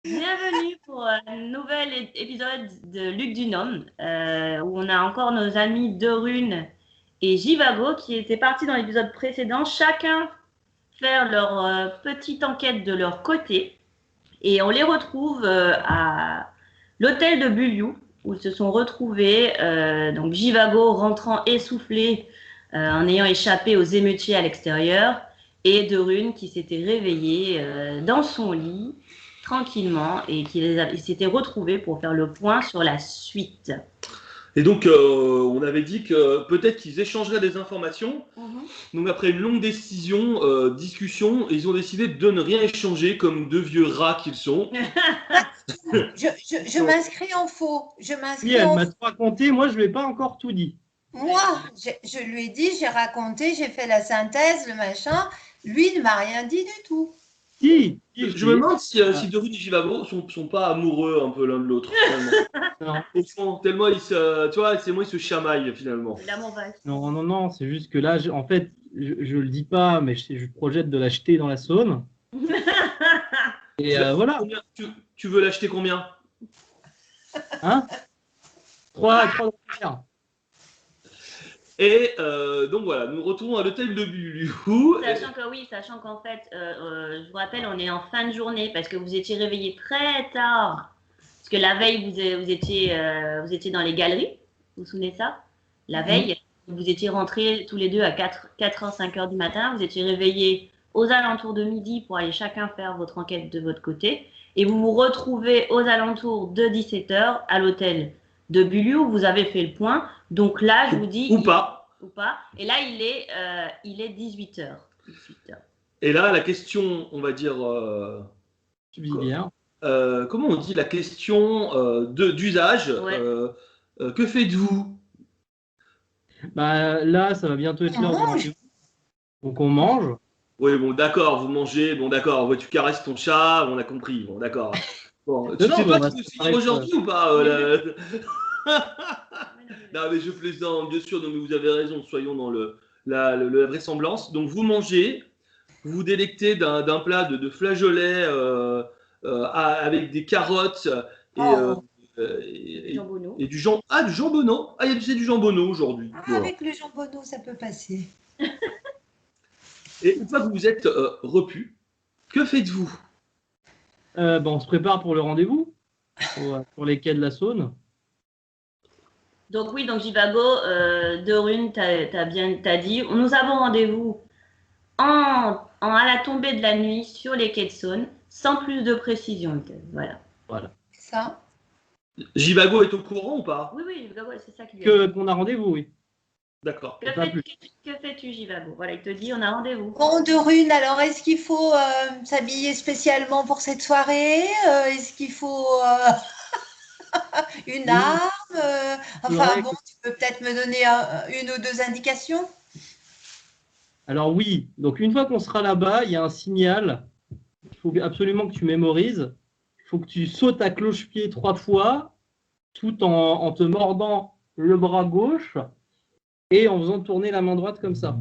Bienvenue pour un nouvel épisode de Luc Dunhomme, où on a encore nos amis Dorune et Jivago qui étaient partis dans l'épisode précédent, chacun faire leur petite enquête de leur côté. Et on les retrouve à l'hôtel de Buliou, où ils se sont retrouvés, donc Jivago rentrant essoufflé en ayant échappé aux émeutiers à l'extérieur, et Dorune qui s'était réveillée dans son lit tranquillement et il s'était retrouvé pour faire le point sur la suite. Et donc, on avait dit que peut-être qu'ils échangeraient des informations. Donc, après une longue discussion, ils ont décidé de ne rien échanger comme deux vieux rats qu'ils sont. Je m'inscris en faux. Oui, elle m'a tout raconté. Moi, je ne lui ai pas encore tout dit. Moi, je lui ai dit, j'ai raconté, j'ai fait la synthèse, le machin. Lui ne m'a rien dit du tout. Si, je me demande si Dorune et Jivago sont pas amoureux un peu l'un de l'autre. Au fond, tellement ils se chamaillent finalement. Non, c'est juste que là, en fait, je le dis pas, mais je projette de l'acheter dans la Saône. Et voilà. Tu veux l'acheter combien? Hein 3 dollars. Et donc voilà, nous retournons à l'hôtel de Buliou. Sachant qu'en fait, je vous rappelle, on est en fin de journée parce que vous étiez réveillés très tard. Parce que la veille, vous étiez dans les galeries. Vous vous souvenez de ça? La veille, vous étiez rentrés tous les deux à 4h, 5h du matin. Vous étiez réveillés aux alentours de midi pour aller chacun faire votre enquête de votre côté. Et vous vous retrouvez aux alentours de 17h à l'hôtel de Buliou. Vous avez fait le point. Donc là, je vous dis... Ou pas. Et là, il est 18h. Et là, la question, on va dire... comment on dit la question d'usage? Que faites-vous? Bah, là, ça va bientôt être l'heure du rendez-vous. Donc, on mange. Oui, bon, d'accord, vous mangez. Bon, d'accord, tu caresses ton chat, on a compris. Bon, d'accord. Bon, tu sais pas qui nous suit aujourd'hui ou pas Non, mais je plaisante, bien sûr, non, mais vous avez raison, soyons dans la vraisemblance. Donc, vous mangez, vous vous délectez d'un plat de flageolets avec des carottes et du jambonneau. Ah, du jambonneau. Ah, c'est du jambonneau aujourd'hui. Ah, avec le jambonneau, ça peut passer. Et une fois que vous êtes repus, que faites-vous? On se prépare pour le rendez-vous, pour les quais de la Saône. Donc oui, donc Jivago, Dorune, t'as dit, nous avons rendez-vous à la tombée de la nuit sur les quais de Saône, sans plus de précision. Voilà. Ça. Jivago est au courant ou pas? Oui, Jivago, c'est ça qu'il dit. Qu'on a rendez-vous, oui. D'accord. Que fais-tu, Jivago? Voilà, il te dit, on a rendez-vous. Bon, Dorune, alors est-ce qu'il faut s'habiller spécialement pour cette soirée? Est-ce qu'il faut une arme? Enfin bon, tu peux peut-être me donner une ou deux indications? Alors oui, donc une fois qu'on sera là-bas, il y a un signal. Il faut absolument que tu mémorises. Il faut que tu sautes à cloche-pied 3 fois, tout en te mordant le bras gauche et en faisant tourner la main droite comme ça.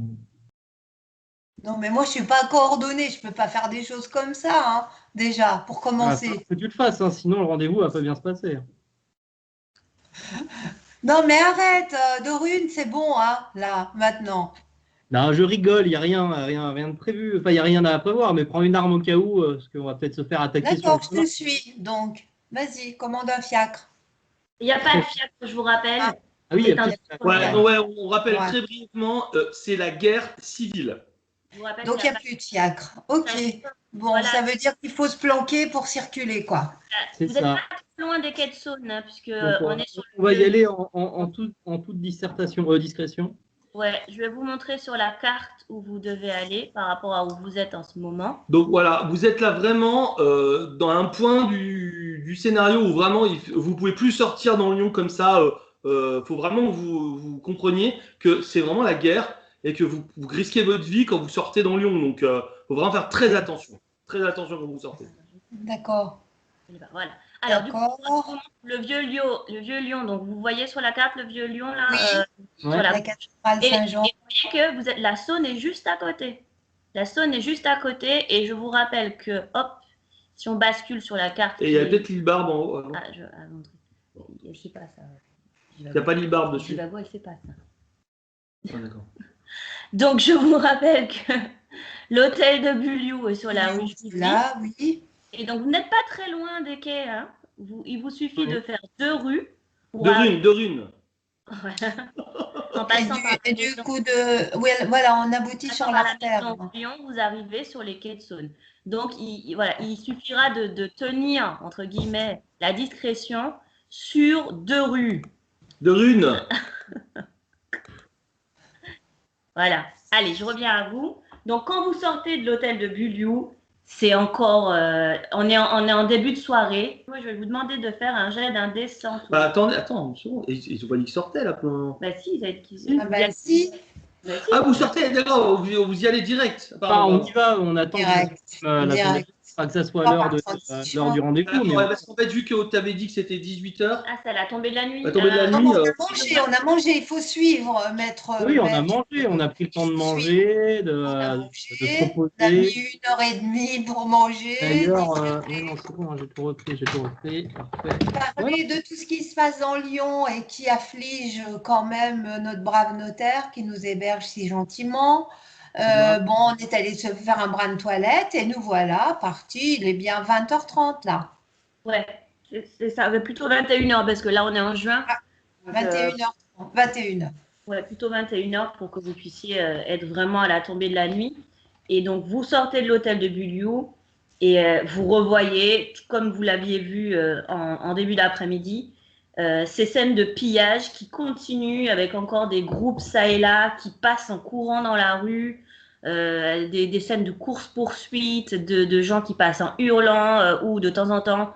Non, mais moi, je ne suis pas coordonnée. Je ne peux pas faire des choses comme ça, hein, déjà, pour commencer. Il faut que tu le fasses, hein, sinon le rendez-vous ne va pas bien se passer. Non, mais arrête, Dorune, c'est bon, hein, là, maintenant. Non, je rigole, il n'y a rien de prévu. Enfin, il n'y a rien à prévoir, mais prends une arme au cas où, parce qu'on va peut-être se faire attaquer. D'accord, je te suis. Donc, vas-y, commande un fiacre. Il n'y a pas de fiacre, je vous rappelle. Ah oui, il y a on rappelle très brièvement, c'est la guerre civile. Donc, il n'y a plus de fiacre. Ok. Bon, voilà. Ça veut dire qu'il faut se planquer pour circuler, quoi. Vous n'êtes pas loin des quais de Saône, hein, puisque on est sur on va y aller en toute discrétion. Ouais, je vais vous montrer sur la carte où vous devez aller par rapport à où vous êtes en ce moment. Donc voilà, vous êtes là vraiment dans un point du scénario où vraiment vous pouvez plus sortir dans Lyon comme ça. Faut vraiment que vous compreniez que c'est vraiment la guerre et que vous risquez votre vie quand vous sortez dans Lyon. Donc faut vraiment faire très attention quand vous sortez. D'accord. Voilà. Alors, du coup, le vieux lion, donc vous voyez sur la carte le vieux lion là, sur la cathédrale Saint-Jean. Et vous voyez que la Saône est juste à côté. La Saône est juste à côté et je vous rappelle que, Si on bascule sur la carte. Et il y a peut-être l'île Barbe en haut. Ah, elle sait pas ça. Il n'y a pas l'île Barbe dessus. Givago, elle sait pas ça. Ah, d'accord. Donc, je vous rappelle que l'hôtel de Buliou est sur la rue Là, oui. Et donc, vous n'êtes pas très loin des quais. Hein. Il vous suffit de faire 2 rues. Deux runes. Voilà. En passant par Et du coup, voilà, on aboutit sur l'artère. Lyon, vous arrivez sur les quais de Saône. Donc, il suffira de tenir, entre guillemets, la discrétion sur 2 rues. 2 runes. Voilà. Allez, je reviens à vous. Donc, quand vous sortez de l'hôtel de Buliou, c'est encore, on est en début de soirée. Moi, je vais vous demander de faire un jet d'un dé sans. Bah, attends, une seconde. Ils ont pas dit qu'ils sortaient là pour le moment. Bah si, Si. Ah, vous sortez, d'accord, vous y allez direct. On y va, on attend Direct. pas que ça soit l'heure du rendez-vous. Mais parce qu'en fait, vu que tu avais dit que c'était 18h. Ah, c'est la tombée de la nuit. La tombée de la nuit. On a mangé, il faut suivre, maître. Oui, on a mangé, on a pris le temps de manger, de se reposer. On a mis 1h30 pour manger. D'ailleurs, non, c'est bon, j'ai tout repris. Parfait. Parler de tout ce qui se passe dans Lyon et qui afflige quand même notre brave notaire qui nous héberge si gentiment. Bon, on est allé se faire un brin de toilette et nous voilà partis. Il est bien 20h30 là. Ouais, c'est ça, plutôt 21h parce que là on est en juin. 21h30. 21h. Ouais, plutôt 21h pour que vous puissiez être vraiment à la tombée de la nuit. Et donc vous sortez de l'hôtel de Buliou et vous revoyez, comme vous l'aviez vu en début d'après-midi, ces scènes de pillage qui continuent avec encore des groupes ça et là qui passent en courant dans la rue, des scènes de course-poursuite, de gens qui passent en hurlant ou de temps en temps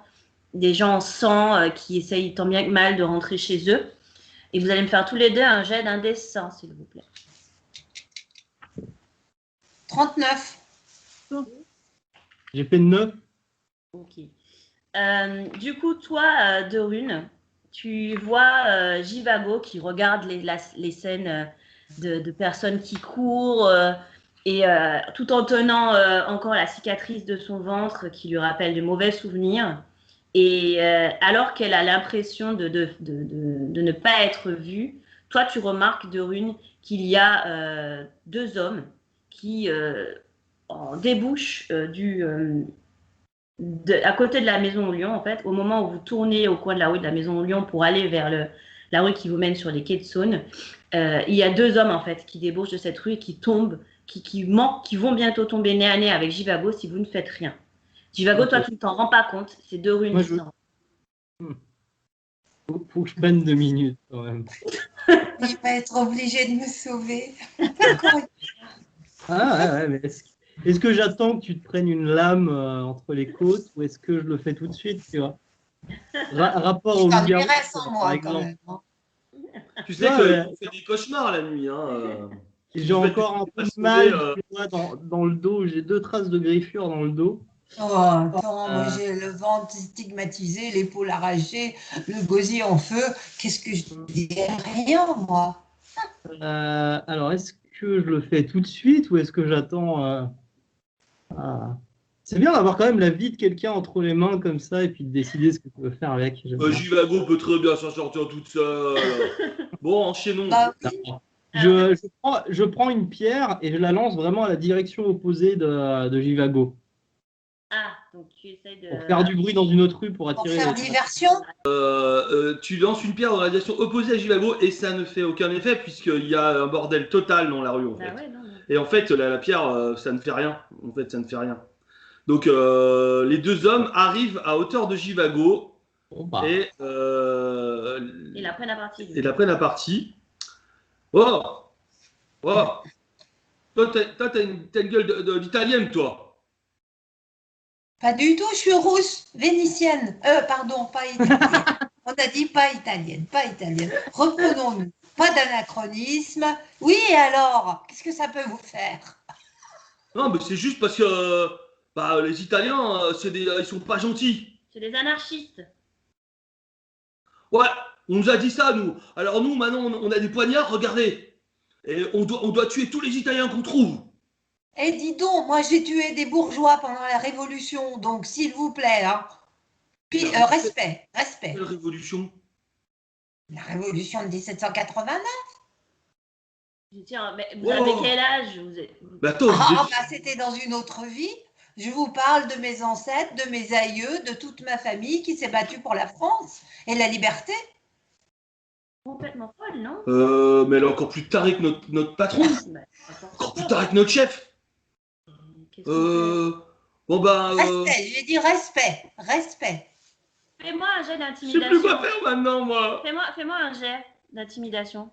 des gens en sang qui essayent tant bien que mal de rentrer chez eux. Et vous allez me faire tous les deux un jet d'indécent, s'il vous plaît. 39. J'ai fait 9. Ok. Du coup, toi, de Rune, tu vois Givago qui regarde les scènes de personnes qui courent et tout en tenant encore la cicatrice de son ventre qui lui rappelle de mauvais souvenirs. Et alors qu'elle a l'impression de ne pas être vue, toi, tu remarques de Rune qu'il y a 2 hommes qui débouchent à côté de la Maison au Lion, en fait, au moment où vous tournez au coin de la rue de la Maison au Lion pour aller vers la rue qui vous mène sur les quais de Saône, il y a 2 hommes, en fait, qui débouchent de cette rue et qui tombent, qui vont bientôt tomber nez à nez avec Givago si vous ne faites rien. Givago, toi, tu ne t'en rends pas compte, c'est 2 runes. Faut que je prenne 2 minutes quand même. Il va être obligé de nous sauver. Ouais, mais est-ce que j'attends que tu te prennes une lame entre les côtes ou est-ce que je le fais tout de suite, tu vois? Rapport au loup-garou, par exemple. Tu sais que tu fais des cauchemars la nuit. Hein, J'ai encore un peu de mal tu vois, dans le dos. J'ai 2 traces de griffures dans le dos. Oh, attends, moi j'ai le ventre stigmatisé, l'épaule arrachée, le gosier en feu. Qu'est-ce que je dis? Rien, moi. Alors, est-ce que je le fais tout de suite ou est-ce que j'attends C'est bien d'avoir quand même la vie de quelqu'un entre les mains comme ça et puis de décider ce que tu veux faire avec. Givago peut très bien s'en sortir toute seule. Bon, enchaînons. Bah, oui. Je prends une pierre et je la lance vraiment à la direction opposée de Givago. Ah, donc tu essayes de... Pour faire du bruit dans une autre rue pour attirer... Pour faire diversion. Tu lances une pierre dans la direction opposée à Givago et ça ne fait aucun effet puisqu'il y a un bordel total dans la rue en fait. Ouais, non. Et en fait, la pierre, ça ne fait rien. En fait, ça ne fait rien. Donc, les 2 hommes arrivent à hauteur de Givago et la prennent à partie. Et la prennent à partie. Oh, toi, t'as une gueule d'italienne, toi. Pas du tout, je suis rousse, vénitienne. Pardon, pas italienne. On a dit pas italienne, pas italienne. Reprenons-nous. Pas d'anachronisme. Oui, et alors, qu'est-ce que ça peut vous faire? Non, mais c'est juste parce que les Italiens, ils sont pas gentils. C'est des anarchistes. Ouais, on nous a dit ça, nous. Alors nous, maintenant, on a des poignards, regardez. Et on doit tuer tous les Italiens qu'on trouve. Eh, dis donc, moi j'ai tué des bourgeois pendant la Révolution, donc s'il vous plaît, hein. Puis, La respect, respect. révolution. La Révolution de 1789. Tiens, mais vous avez quel âge Bah attends, Ah, bah c'était dans une autre vie. Je vous parle de mes ancêtres, de mes aïeux, de toute ma famille qui s'est battue pour la France et la liberté. Complètement folle, non? mais elle est encore plus tarée que notre patron. Bah, Encore plus tarée que notre chef. Qu'est-ce qu'on fait? Bon bah. Respect, j'ai dit respect, respect. Fais-moi un jet Je sais d'intimidation. plus quoi faire maintenant, moi. Fais-moi un jet d'intimidation.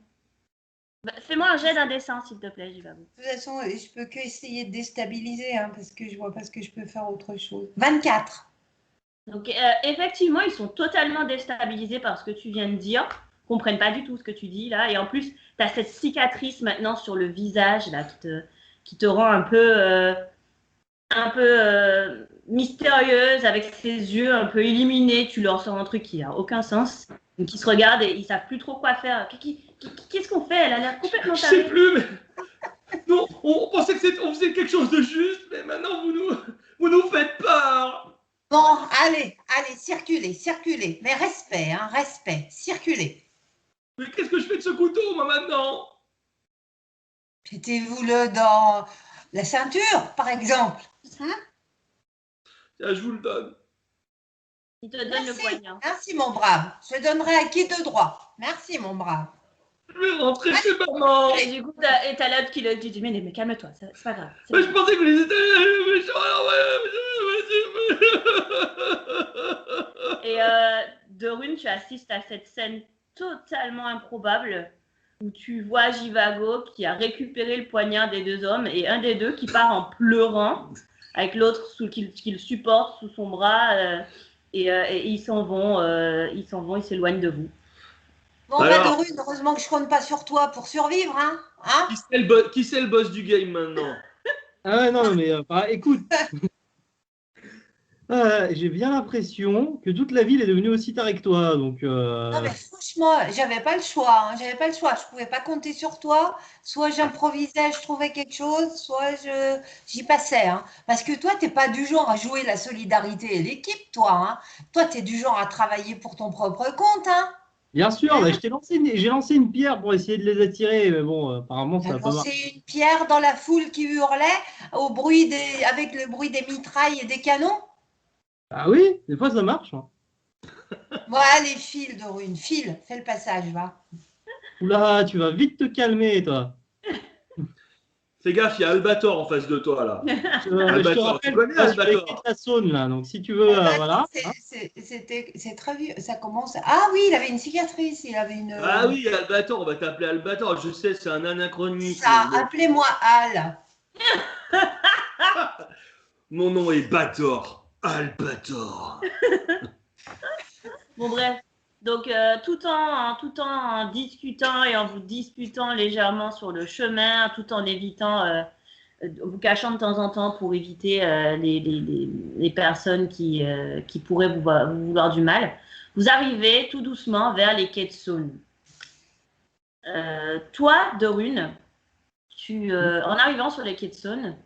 Bah, fais-moi un jet d'indécence, s'il te plaît, j'y vais. De toute façon, je peux que essayer de déstabiliser, hein, parce que je vois pas ce que je peux faire autre chose. 24. Donc, effectivement, ils sont totalement déstabilisés par ce que tu viens de dire. Ils comprennent pas du tout ce que tu dis là. Et en plus, tu as cette cicatrice maintenant sur le visage là qui te rend un peu mystérieuse avec ses yeux un peu illuminés. Tu leur sors un truc qui n'a aucun sens. Donc, ils se regardent et ils savent plus trop quoi faire. Qu'est-ce qu'on fait? Elle a l'air complètement Je sais tarée. plus, mais. Non, on pensait que on faisait quelque chose de juste, mais maintenant vous nous faites peur. Bon, allez, circulez, circulez. Mais respect, hein, respect, circulez. Mais qu'est-ce que je fais de ce couteau, moi, maintenant? Mettez-vous-le dans la ceinture, par exemple. Hein? Tiens, je vous le donne. Il te donne le poignard. Merci, mon brave. Je le donnerai à qui de droit. Merci, mon brave. Je vais rentrer chez maman. Et du coup, t'as l'autre qui le dit, mais calme-toi, c'est pas grave. Mais je pensais que vous les étiez méchants. Et de Rune, tu assistes à cette scène totalement improbable où tu vois Jivago qui a récupéré le poignard des deux hommes et un des deux qui part en pleurant avec l'autre qui le supporte sous son bras et ils s'en vont, ils s'éloignent de vous. Bon, bah, de Rune, heureusement que je compte pas sur toi pour survivre, hein, hein? Qui c'est le boss du game maintenant? Ah ouais, non, mais écoute, j'ai bien l'impression que toute la ville est devenue aussi tarée que toi. Donc, Non, mais franchement, j'avais pas le choix. Hein, j'avais pas le choix. Je pouvais pas compter sur toi. Soit j'improvisais, je trouvais quelque chose, soit j'y passais. Hein. Parce que toi, t'es pas du genre à jouer la solidarité et l'équipe, toi. Hein. Toi, t'es du genre à travailler pour ton propre compte. Hein. bien sûr, bah, j'ai lancé une pierre pour essayer de les attirer, mais bon, apparemment, ça T'as n'a pas marché. lancé une pierre dans la foule qui hurlait avec le bruit des mitrailles et des canons. Ah oui, des fois, ça marche. Hein. Bon, allez, file, de Rune, file. Fais le passage, va. Oula, tu vas vite te calmer, toi. Fais gaffe, il y a Albator en face de toi, là. Je te rappelle que tu as écrit la Saône, là. Donc, si tu veux, voilà. C'est très vieux. Ça commence. Ah oui, il avait une cicatrice. Il avait une. Ah oui, Albator, on va t'appeler Albator. Je sais, c'est un anachronisme. Ça, appelez-moi Al. Mon nom est Bator. Albator. Bon, bref. Donc, tout en discutant et en vous disputant légèrement sur le chemin, tout en évitant, vous cachant de temps en temps pour éviter les personnes qui pourraient vous vouloir du mal, vous arrivez tout doucement vers les quais de Saône. Toi, de Rune, en arrivant sur les quais de Saône,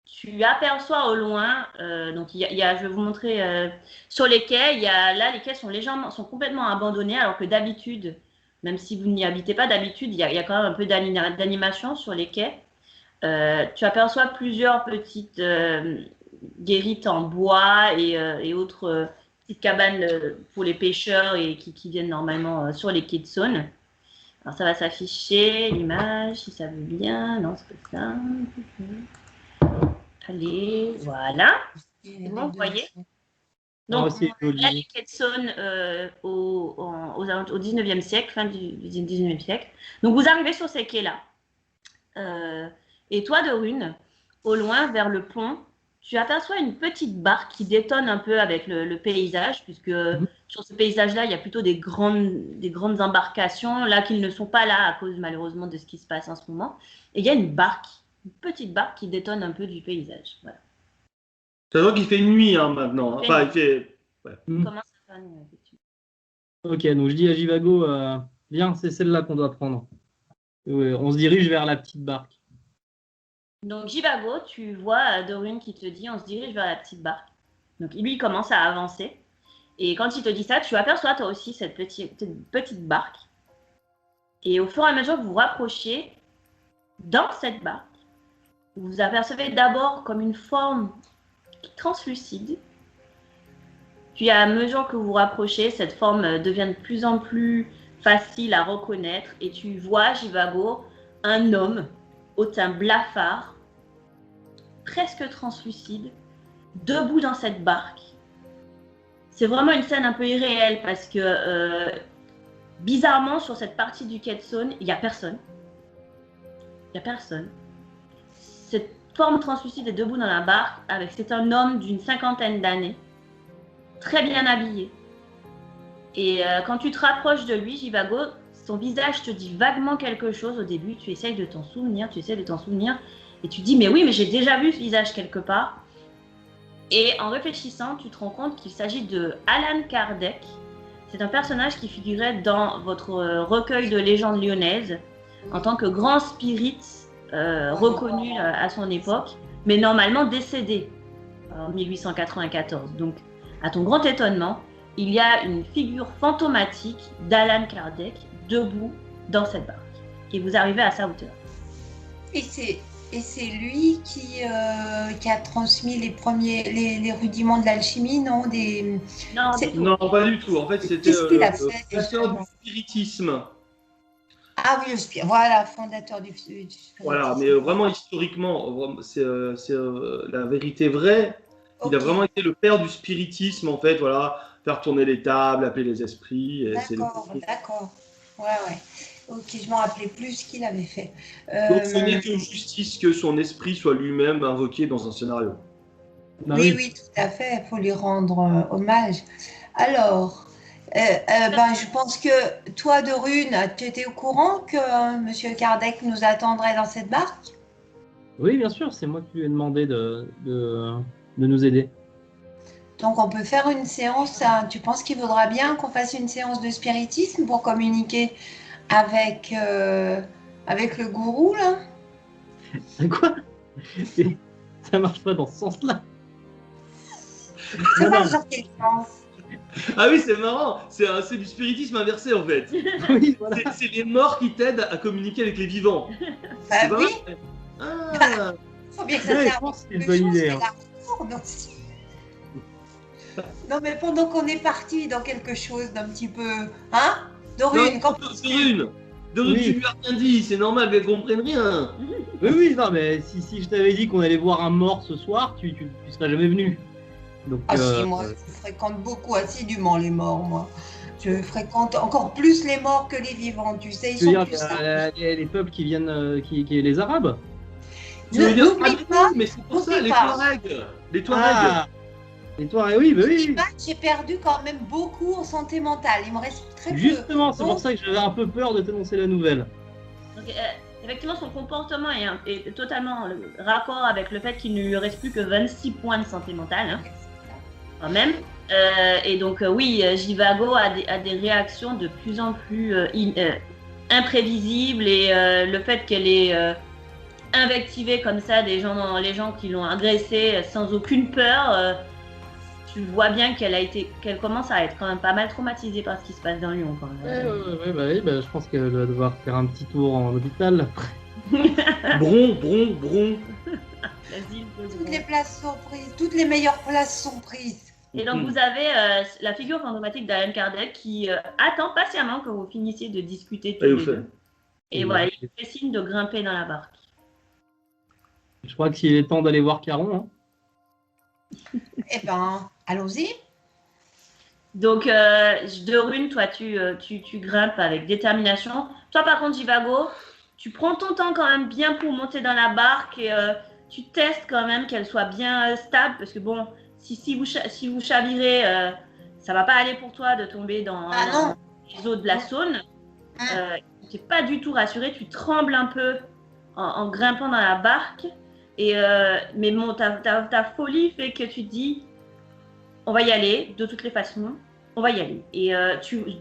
tu aperçois au loin, donc je vais vous montrer sur les quais, les quais sont complètement abandonnés, alors que d'habitude, même si vous n'y habitez pas d'habitude, il y a quand même un peu d'animation sur les quais. Tu aperçois plusieurs petites guérites en bois et autres petites cabanes pour les pêcheurs et qui viennent normalement sur les quais de Saône. Alors ça va s'afficher, l'image, si ça veut bien. Non, c'est pas ça. Allez, voilà. Bon, vous voyez. Donc, là, les quais de Saône au 19e siècle, fin du 19e siècle. Donc, vous arrivez sur ces quais-là. Et toi, de Rune, au loin, vers le pont, tu aperçois une petite barque qui détonne un peu avec le paysage, puisque sur ce paysage-là, il y a plutôt des grandes embarcations, là, qui ne sont pas là à cause, malheureusement, de ce qui se passe en ce moment. Et il y a une petite barque qui détonne un peu du paysage. Voilà. Ça voit qu'il fait nuit hein, maintenant. Enfin, il fait. Ouais. Comment ça va, effectivement. Ok, donc je dis à Jivago, viens, c'est celle-là qu'on doit prendre. On se dirige vers la petite barque. Donc, Jivago, tu vois Dorune qui te dit on se dirige vers la petite barque. Donc, lui, il commence à avancer. Et quand il te dit ça, tu aperçois toi aussi cette petite barque. Et au fur et à mesure que vous vous rapprochez, dans cette barque, vous apercevez d'abord comme une forme translucide. Puis à mesure que vous vous rapprochez, cette forme devient de plus en plus facile à reconnaître. Et tu vois, Jivago, un homme au teint blafard, presque translucide, debout dans cette barque. C'est vraiment une scène un peu irréelle parce que bizarrement, sur cette partie du quai de Saône, il n'y a personne. Il n'y a personne. Cette forme translucide est debout dans la barque. C'est un homme d'une 50aine d'années, très bien habillé. Et quand tu te rapproches de lui, Jivago, son visage te dit vaguement quelque chose au début. Tu essayes de t'en souvenir, et tu dis mais oui, mais j'ai déjà vu ce visage quelque part. Et en réfléchissant, tu te rends compte qu'il s'agit de Allan Kardec. C'est un personnage qui figurait dans votre recueil de légendes lyonnaises en tant que grand spirit reconnu à son époque, mais normalement décédé en 1894. Donc, à ton grand étonnement, il y a une figure fantomatique d'Allan Kardec debout dans cette barque. Et vous arrivez à sa hauteur. Et c'est lui qui a transmis les rudiments de l'alchimie, non Non, pas du tout. En fait, c'était le fondateur du spiritisme. Ah oui, voilà, fondateur du spiritisme. Voilà, mais vraiment historiquement, c'est la vérité vraie. Okay. Il a vraiment été le père du spiritisme, en fait, voilà, faire tourner les tables, appeler les esprits. D'accord. Ouais. Ok, je m'en rappelais plus ce qu'il avait fait. Donc, ce n'est que justice que son esprit soit lui-même invoqué dans un scénario. Oui, tout à fait. Il faut lui rendre hommage. Alors, je pense que toi, Dorune, tu étais au courant que M. Kardec nous attendrait dans cette barque? Oui, bien sûr. C'est moi qui lui ai demandé de nous aider. Donc, on peut faire une séance. Tu penses qu'il vaudra bien qu'on fasse une séance de spiritisme pour communiquer avec le gourou, là? Quoi? Ça marche pas dans ce sens-là. Ça marche dans quel sens? Ah oui, c'est marrant. C'est du spiritisme inversé, en fait. Oui, voilà. C'est les morts qui t'aident à communiquer avec les vivants. Oui. Ah. Faut bien que ça serve. C'est une bonne idée. Non, mais pendant qu'on est parti dans quelque chose d'un petit peu... Hein? Dorune, Dorune, tu lui as rien dit, c'est normal qu'elle comprenne rien. Oui, non, mais si je t'avais dit qu'on allait voir un mort ce soir, tu serais jamais venu. Donc, si, moi, je fréquente beaucoup assidûment les morts, moi. Je fréquente encore plus les morts que les vivants, tu sais, ils sont plus simples. Les peuples qui viennent, qui les Arabes. N'oublie pas, mais c'est pour ça, les Touaregs. Les Touaregs, oui. J'ai perdu quand même beaucoup en santé mentale. Il me reste très peu. Justement, c'est pour ça que j'avais un peu peur de t'annoncer la nouvelle. Donc, effectivement, son comportement est totalement raccord avec le fait qu'il ne lui reste plus que 26 points de santé mentale, hein, quand même. Et donc, oui, Jivago a des réactions de plus en plus imprévisibles, et le fait qu'elle ait invectivé comme ça les gens qui l'ont agressée sans aucune peur, tu vois bien qu'elle commence à être quand même pas mal traumatisée par ce qui se passe dans Lyon. Quand même. Oui, je pense qu'elle va devoir faire un petit tour en hôpital. Bron. Toutes les places sont prises, toutes les meilleures places sont prises. Et donc vous avez la figure fantomatique d'Allan Kardec qui attend patiemment que vous finissiez de discuter tous les deux. Et voilà, il fait signe de grimper dans la barque. Je crois qu'il est temps d'aller voir Caron. Hein. Eh ben, allons-y. Donc, Dorune, toi, tu grimpes avec détermination. Toi, par contre, Jivago, tu prends ton temps quand même bien pour monter dans la barque et tu testes quand même qu'elle soit bien stable, parce que bon, si vous chavirez, ça va pas aller pour toi de tomber dans les eaux de la Saône. Tu n'es pas du tout rassuré, tu trembles un peu en grimpant dans la barque. Mais bon, ta folie fait que tu te dis, on va y aller, de toutes les façons, on va y aller. Et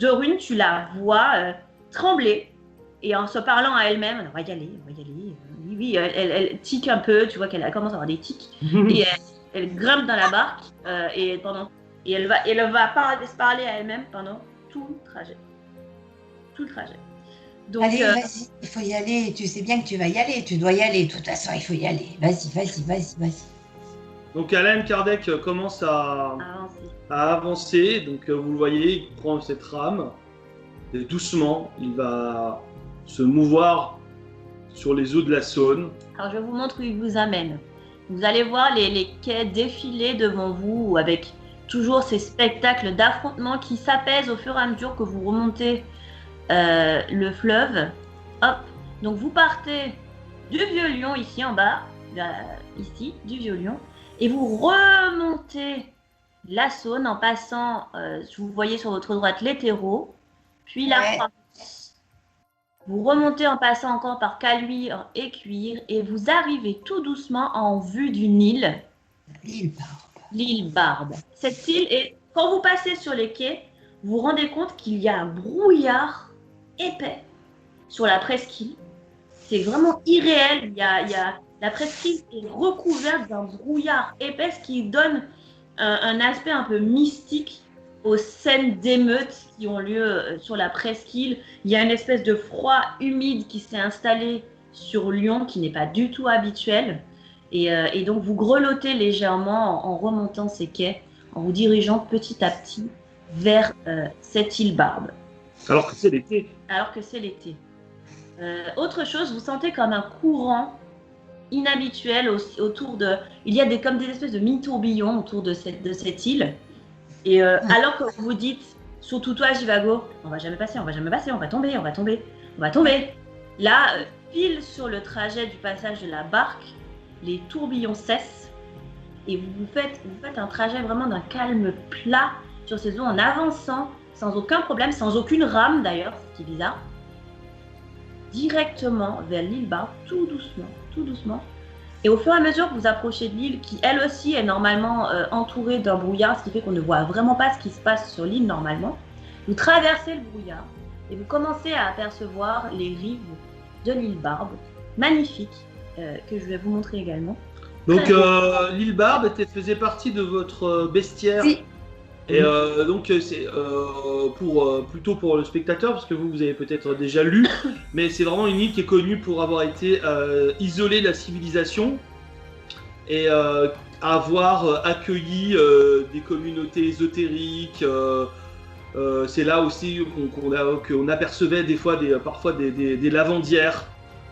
Dorune, tu la vois trembler, et en se parlant à elle-même, on va y aller, oui, oui, elle tique un peu, tu vois qu'elle commence à avoir des tics. Et elle grimpe dans la barque et elle va parler à elle-même pendant tout le trajet. Tout le trajet. Donc, allez, vas-y, il faut y aller. Tu sais bien que tu vas y aller. Tu dois y aller. De toute façon, il faut y aller. Vas-y. Donc Alan Kardec commence à avancer. Donc vous le voyez, il prend cette rame. Et doucement, il va se mouvoir sur les eaux de la Saône. Alors je vous montre où il vous amène. Vous allez voir les quais défiler devant vous avec toujours ces spectacles d'affrontements qui s'apaisent au fur et à mesure que vous remontez le fleuve. Hop. Donc vous partez du Vieux-Lyon ici en bas, ici, du Vieux-Lyon, et vous remontez la Saône en passant, vous voyez sur votre droite l'Hétéro, puis la Croix-Rousse. Vous remontez en passant encore par Caluire et Cuire et vous arrivez tout doucement en vue d'une île. L'île Barbe. Cette île est, quand vous passez sur les quais, vous vous rendez compte qu'il y a un brouillard épais sur la presqu'île. C'est vraiment irréel. La presqu'île est recouverte d'un brouillard épais, ce qui donne un aspect un peu mystique aux scènes d'émeutes qui ont lieu sur la presqu'île. Il y a une espèce de froid humide qui s'est installé sur Lyon, qui n'est pas du tout habituel. Et donc, vous grelottez légèrement en remontant ces quais, en vous dirigeant petit à petit vers cette île Barbe. Alors que c'est l'été. Autre chose, vous sentez comme un courant inhabituel autour de... Il y a comme des espèces de mini-tourbillons autour de cette île. Et alors que vous vous dites, surtout toi, Jivago, on va jamais passer, on va tomber. Là, pile sur le trajet du passage de la barque, les tourbillons cessent et vous faites un trajet vraiment d'un calme plat sur ces eaux en avançant sans aucun problème, sans aucune rame d'ailleurs, ce qui est bizarre, directement vers l'île Barbe, tout doucement. Et au fur et à mesure que vous approchez de l'île, qui elle aussi est normalement entourée d'un brouillard, ce qui fait qu'on ne voit vraiment pas ce qui se passe sur l'île normalement, vous traversez le brouillard et vous commencez à apercevoir les rives de l'île Barbe, magnifique, que je vais vous montrer également. Donc l'île Barbe faisait partie de votre bestiaire. Oui. Et donc c'est plutôt pour le spectateur, parce que vous avez peut-être déjà lu, mais c'est vraiment une île qui est connue pour avoir été isolée de la civilisation et avoir accueilli des communautés ésotériques. C'est là aussi qu'on apercevait parfois des lavandières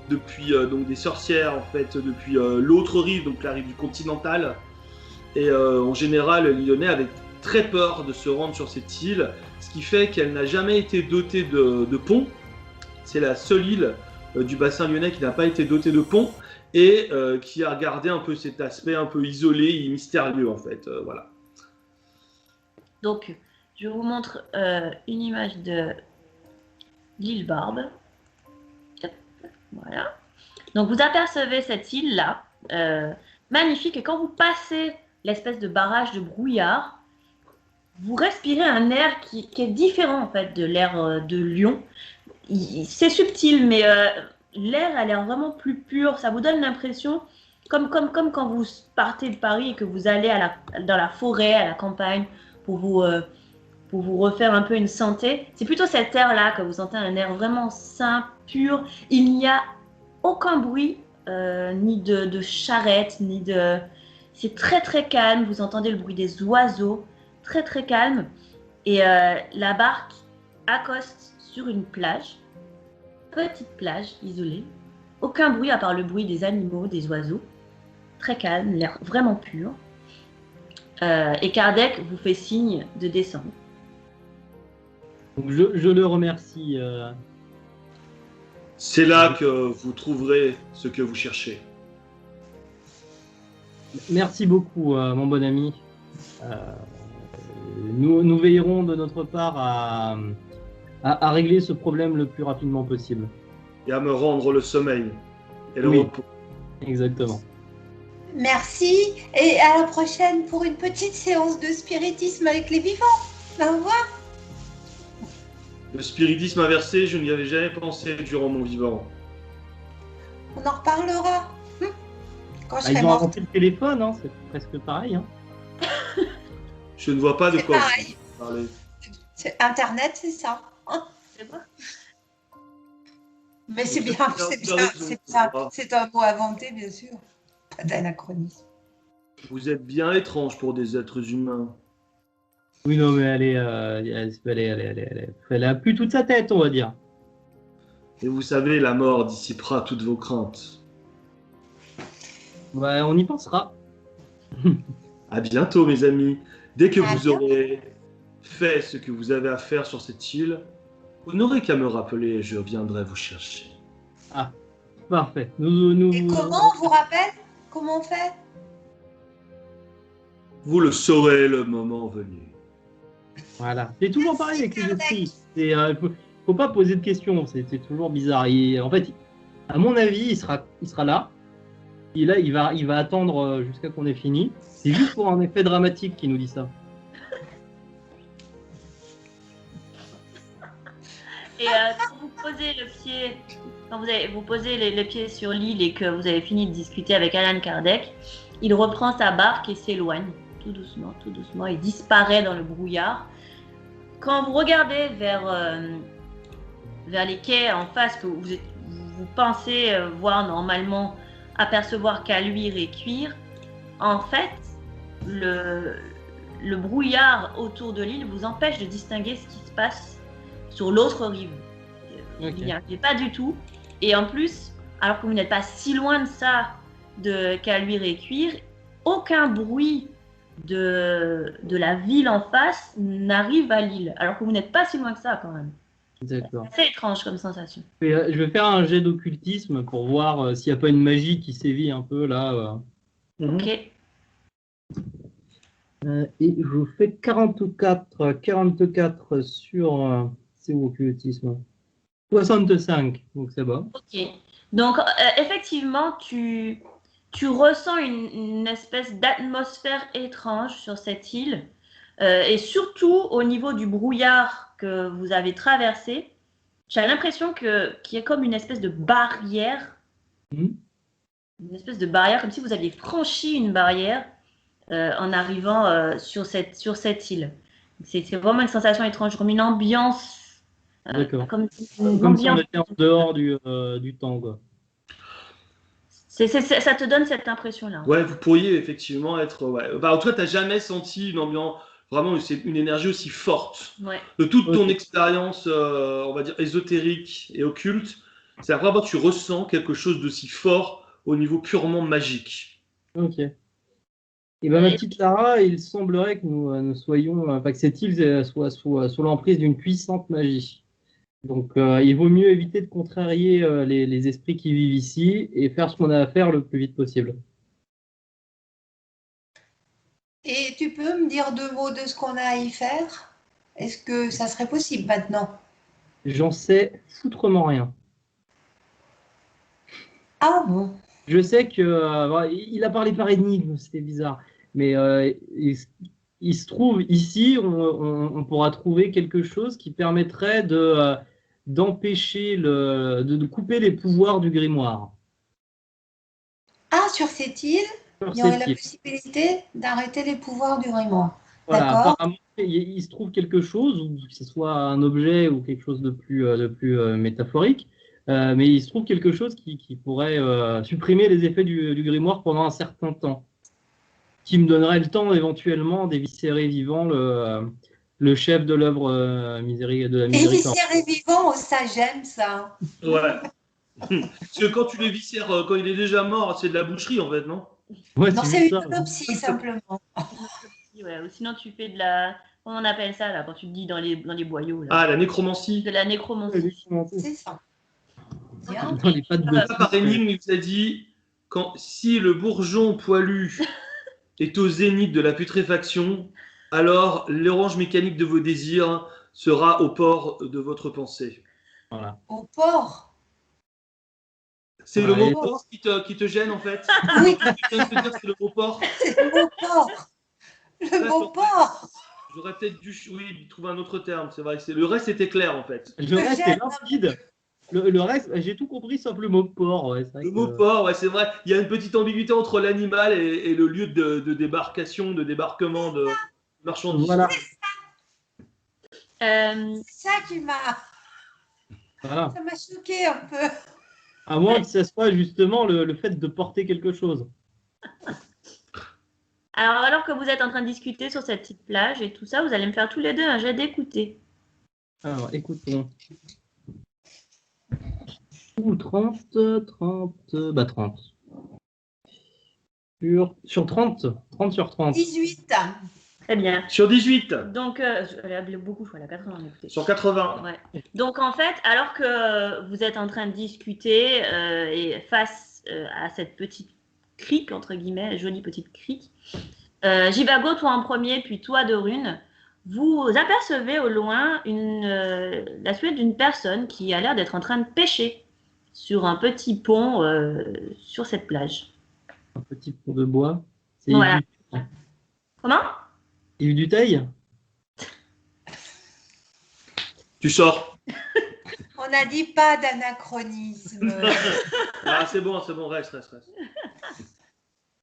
depuis donc des sorcières en fait depuis l'autre rive, donc la rive du continental. Et en général, les Lyonnais avaient très peur de se rendre sur cette île, ce qui fait qu'elle n'a jamais été dotée de pont. C'est la seule île du bassin lyonnais qui n'a pas été dotée de pont et qui a gardé un peu cet aspect un peu isolé et mystérieux en fait. Voilà. Donc, je vous montre une image de l'île Barbe. Voilà. Donc, vous apercevez cette île-là, magnifique, et quand vous passez l'espèce de barrage de brouillard, vous respirez un air qui est différent en fait de l'air de Lyon. C'est subtil, mais l'air a l'air vraiment plus pur. Ça vous donne l'impression, comme quand vous partez de Paris et que vous allez dans la forêt, à la campagne, pour vous refaire un peu une santé. C'est plutôt cet air-là que vous sentez, un air vraiment sain, pur. Il n'y a aucun bruit, ni de charrette, ni de... C'est très très calme, vous entendez le bruit des oiseaux, très très calme. Et la barque accoste sur une plage, petite plage isolée, aucun bruit à part le bruit des animaux, des oiseaux, très calme, l'air vraiment pur. Et Kardec vous fait signe de descendre. Donc je le remercie. C'est là que vous trouverez ce que vous cherchez. Merci beaucoup, mon bon ami. Nous veillerons de notre part à régler ce problème le plus rapidement possible. Et à me rendre le sommeil et le repos. Exactement. Merci et à la prochaine pour une petite séance de spiritisme avec les vivants. Au revoir. Le spiritisme inversé, je n'y avais jamais pensé durant mon vivant. On en reparlera. Quand je Ils serai ont morte. inventé le téléphone, hein, c'est presque pareil. Hein. Je ne vois pas de C'est quoi pareil. vous parlez. Internet, c'est ça. C'est quoi? Mais c'est Donc, bien, ça, c'est tu as bien, raison. c'est un mot inventé, bien sûr. Pas d'anachronisme. Vous êtes bien étrange pour des êtres humains. Oui, non, mais elle a plus toute sa tête, on va dire. Et vous savez, la mort dissipera toutes vos craintes. Ouais, on y pensera. À bientôt, mes amis. Dès que À vous aurez fait ce que vous avez à faire sur cette île, vous n'aurez qu'à me rappeler et je viendrai vous chercher. Ah, parfait. Et comment on vous rappelle? Comment on fait? Vous le saurez le moment venu. Voilà. C'est toujours pareil avec les Kardec. esprits. Faut pas poser de questions. C'est toujours bizarre. En fait, à mon avis, il sera là. Et là, il va attendre jusqu'à qu'on ait fini. C'est juste pour un effet dramatique qu'il nous dit ça. Et quand vous posez le pied, vous posez les pieds sur l'île et que vous avez fini de discuter avec Alan Kardec, il reprend sa barque et s'éloigne tout doucement, il disparaît dans le brouillard. Quand vous regardez vers les quais en face, que vous pensez voir normalement, apercevoir Caluire et Cuire, en fait, le brouillard autour de l'île vous empêche de distinguer ce qui se passe sur l'autre rive. Ok. Vous n'y arrivez pas du tout. Et en plus, alors que vous n'êtes pas si loin de ça, de Caluire et Cuire, aucun bruit de la ville en face n'arrive à l'île, alors que vous n'êtes pas si loin que ça quand même. D'accord. C'est assez étrange comme sensation. Je vais faire un jet d'occultisme pour voir s'il n'y a pas une magie qui sévit un peu là. Ok. Et je fais 44 sur c'est où occultisme 65, donc c'est bon. Ok. Donc, effectivement, tu ressens une espèce d'atmosphère étrange sur cette île. Et surtout, au niveau du brouillard que vous avez traversé, j'ai l'impression qu'il y a comme une espèce de barrière. Mhm. Une espèce de barrière, comme si vous aviez franchi une barrière en arrivant sur cette île. C'est vraiment une sensation étrange, comme une ambiance. D'accord. Comme Comme si on était en dehors du temps, quoi. ça te donne cette impression-là. Ouais, vous pourriez effectivement être. Ouais. Bah, en tout cas, tu n'as jamais senti une ambiance, vraiment, c'est une énergie aussi forte. Ouais. De toute ton Ok. expérience, on va dire, ésotérique et occulte, c'est la première fois que tu ressens quelque chose d'aussi fort au niveau purement magique. Ok. Et ben ma petite Lara, il semblerait que nous soyons, enfin, que cette île soit sous l'emprise d'une puissante magie. Donc il vaut mieux éviter de contrarier les esprits qui vivent ici et faire ce qu'on a à faire le plus vite possible. Et tu peux me dire 2 mots de ce qu'on a à y faire? Est-ce que ça serait possible maintenant? J'en sais foutrement rien. Ah bon? Je sais que il a parlé par énigme, c'était bizarre, mais il se trouve ici, on pourra trouver quelque chose qui permettrait d'empêcher de couper les pouvoirs du grimoire. Ah, sur cette île, Sur il y aurait cette la île. possibilité d'arrêter les pouvoirs du grimoire. Voilà, D'accord. apparemment, il se trouve quelque chose, ou que ce soit un objet ou quelque chose de plus métaphorique, mais il se trouve quelque chose qui pourrait supprimer les effets du grimoire pendant un certain temps, qui me donnerait le temps éventuellement d'éviscérer vivant le chef de l'œuvre de la Et miséricorde. viscérer vivant, ça j'aime ça. Ouais. Parce que quand tu les viscères, quand il est déjà mort, c'est de la boucherie en fait, non? Ouais, Non, c'est c'est juste une ça. autopsie simplement. Ouais, ou sinon, tu fais de la. Comment on appelle ça, là, quand tu te dis dans les boyaux, là? Ah, la nécromancie. De la nécromancie. C'est ça. Bien. Dans les pattes de Pas par énigme, il vous a dit si le bourgeon poilu est au zénith de la putréfaction, alors l'orange mécanique de vos désirs sera au port de votre pensée. Voilà. Au port. C'est le Ouais. mot port qui te gêne en fait. Oui, Tu viens de te dire c'est le mot port. c'est le mot port. Le mot port. J'aurais peut-être dû trouver un autre terme, c'est vrai. Le reste était clair en fait. Le reste est limpide. Le reste, j'ai tout compris sauf le mot port. Ouais, c'est vrai Le que- mot port, ouais, c'est vrai. Il y a une petite ambiguïté entre l'animal et le lieu de débarcation, de débarquement de marchandises. Voilà. Euh, C'est ça qui m'a Voilà. ça m'a choqué un peu. À moins que ce soit justement le fait de porter quelque chose. alors que vous êtes en train de discuter sur cette petite plage et tout ça, vous allez me faire tous les deux un jet d'écouter. Alors, écoutons. Ouh, 30, 30. Sur 30 sur 30. 18. Très bien. Sur 18, Donc, elle a beaucoup, je crois, elle a 80 écoutez. sur 80. Ouais. Donc, en fait, alors que vous êtes en train de discuter et face à cette petite crique, entre guillemets, jolie petite crique, Jivago, toi en premier, puis toi de Rune, vous apercevez au loin la silhouette d'une personne qui a l'air d'être en train de pêcher sur un petit pont sur cette plage. Un petit pont de bois. C'est Voilà. Yves Comment? Duteil. Tu sors. On n'a dit pas d'anachronisme. Ah, c'est bon, reste.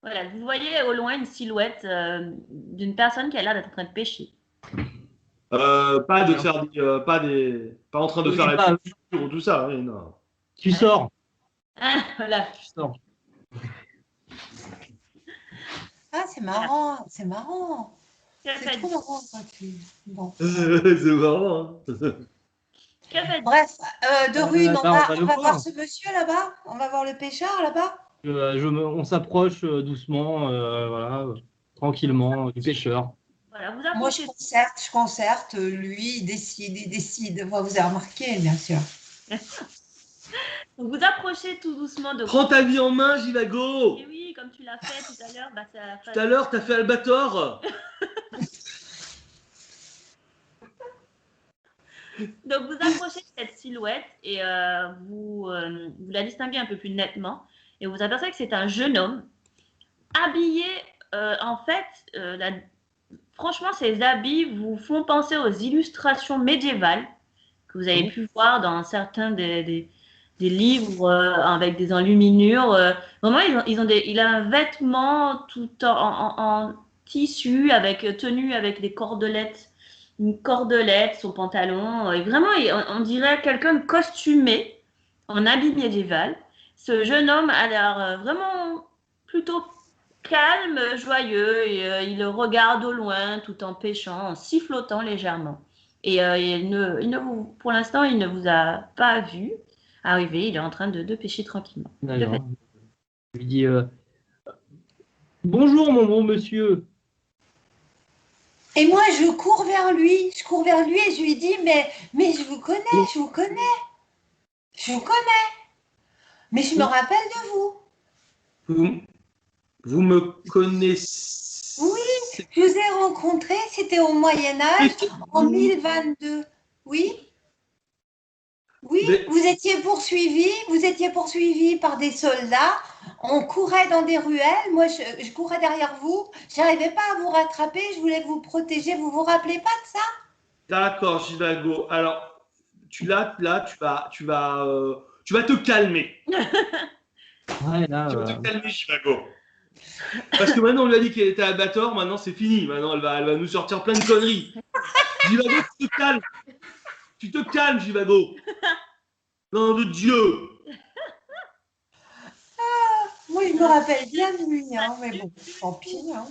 Voilà, vous voyez au loin une silhouette d'une personne qui a l'air d'être en train de pêcher. Pas de faire pas en train de faire la Pas- culture ou tout ça. Oui, non. Tu sors. Ah, voilà. Tu sors. Ah, c'est marrant, c'est marrant. Que C'est faites- trop marrant quand tu. Bon. C'est marrant. Hein. que faites- Bref, de Rune, bah, on va le voir voir. ce monsieur là-bas. On va voir le pêcheur là-bas. On s'approche doucement, voilà, tranquillement du pêcheur. Voilà, vous Moi, je approchez. concerte. Lui, il décide. Enfin, vous avez remarqué, bien sûr. Vous approchez tout doucement de. Prends ta vie en main, Jivago. Et oui, comme tu l'as fait tout à l'heure, bah, ça. Tout à l'heure, t'as fait Albator. Donc vous approchez de cette silhouette et vous la distinguez un peu plus nettement et vous apercevez que c'est un jeune homme habillé en fait franchement ses habits vous font penser aux illustrations médiévales que vous avez pu voir dans certains des livres avec des enluminures. Vraiment il a un vêtement tout en tissu avec tenue avec des cordelettes, une cordelette, son pantalon, et vraiment, on dirait quelqu'un de costumé, en habit médiéval. Ce jeune homme a l'air vraiment plutôt calme, joyeux, et il regarde au loin tout en pêchant, en sifflotant légèrement. Et pour l'instant, il ne vous a pas vu arriver, il est en train de pêcher tranquillement. D'accord. Je lui dis bonjour mon bon monsieur. Et moi, je cours vers lui et je lui dis, mais je vous connais. Mais je me rappelle de vous. Vous me connaissez? Oui, je vous ai rencontré, c'était au Moyen-Âge, en 1022. Oui. Oui, Mais- vous étiez poursuivi par des soldats. On courait dans des ruelles. Moi, je courais derrière vous. Je n'arrivais pas à vous rattraper. Je voulais vous protéger. Vous vous rappelez pas de ça? D'accord, Jivago. Alors, tu vas te calmer. Ouais, là, Tu vas te calmer, Jivago. Parce que maintenant, on lui a dit qu'elle était Albator. Maintenant, c'est fini. Maintenant, elle va nous sortir plein de conneries. Jivago, tu te calmes. Tu te calmes, Jivago. Nom de Dieu. Moi, je me rappelle bien de lui, hein, mais bon, tant pis. Hein.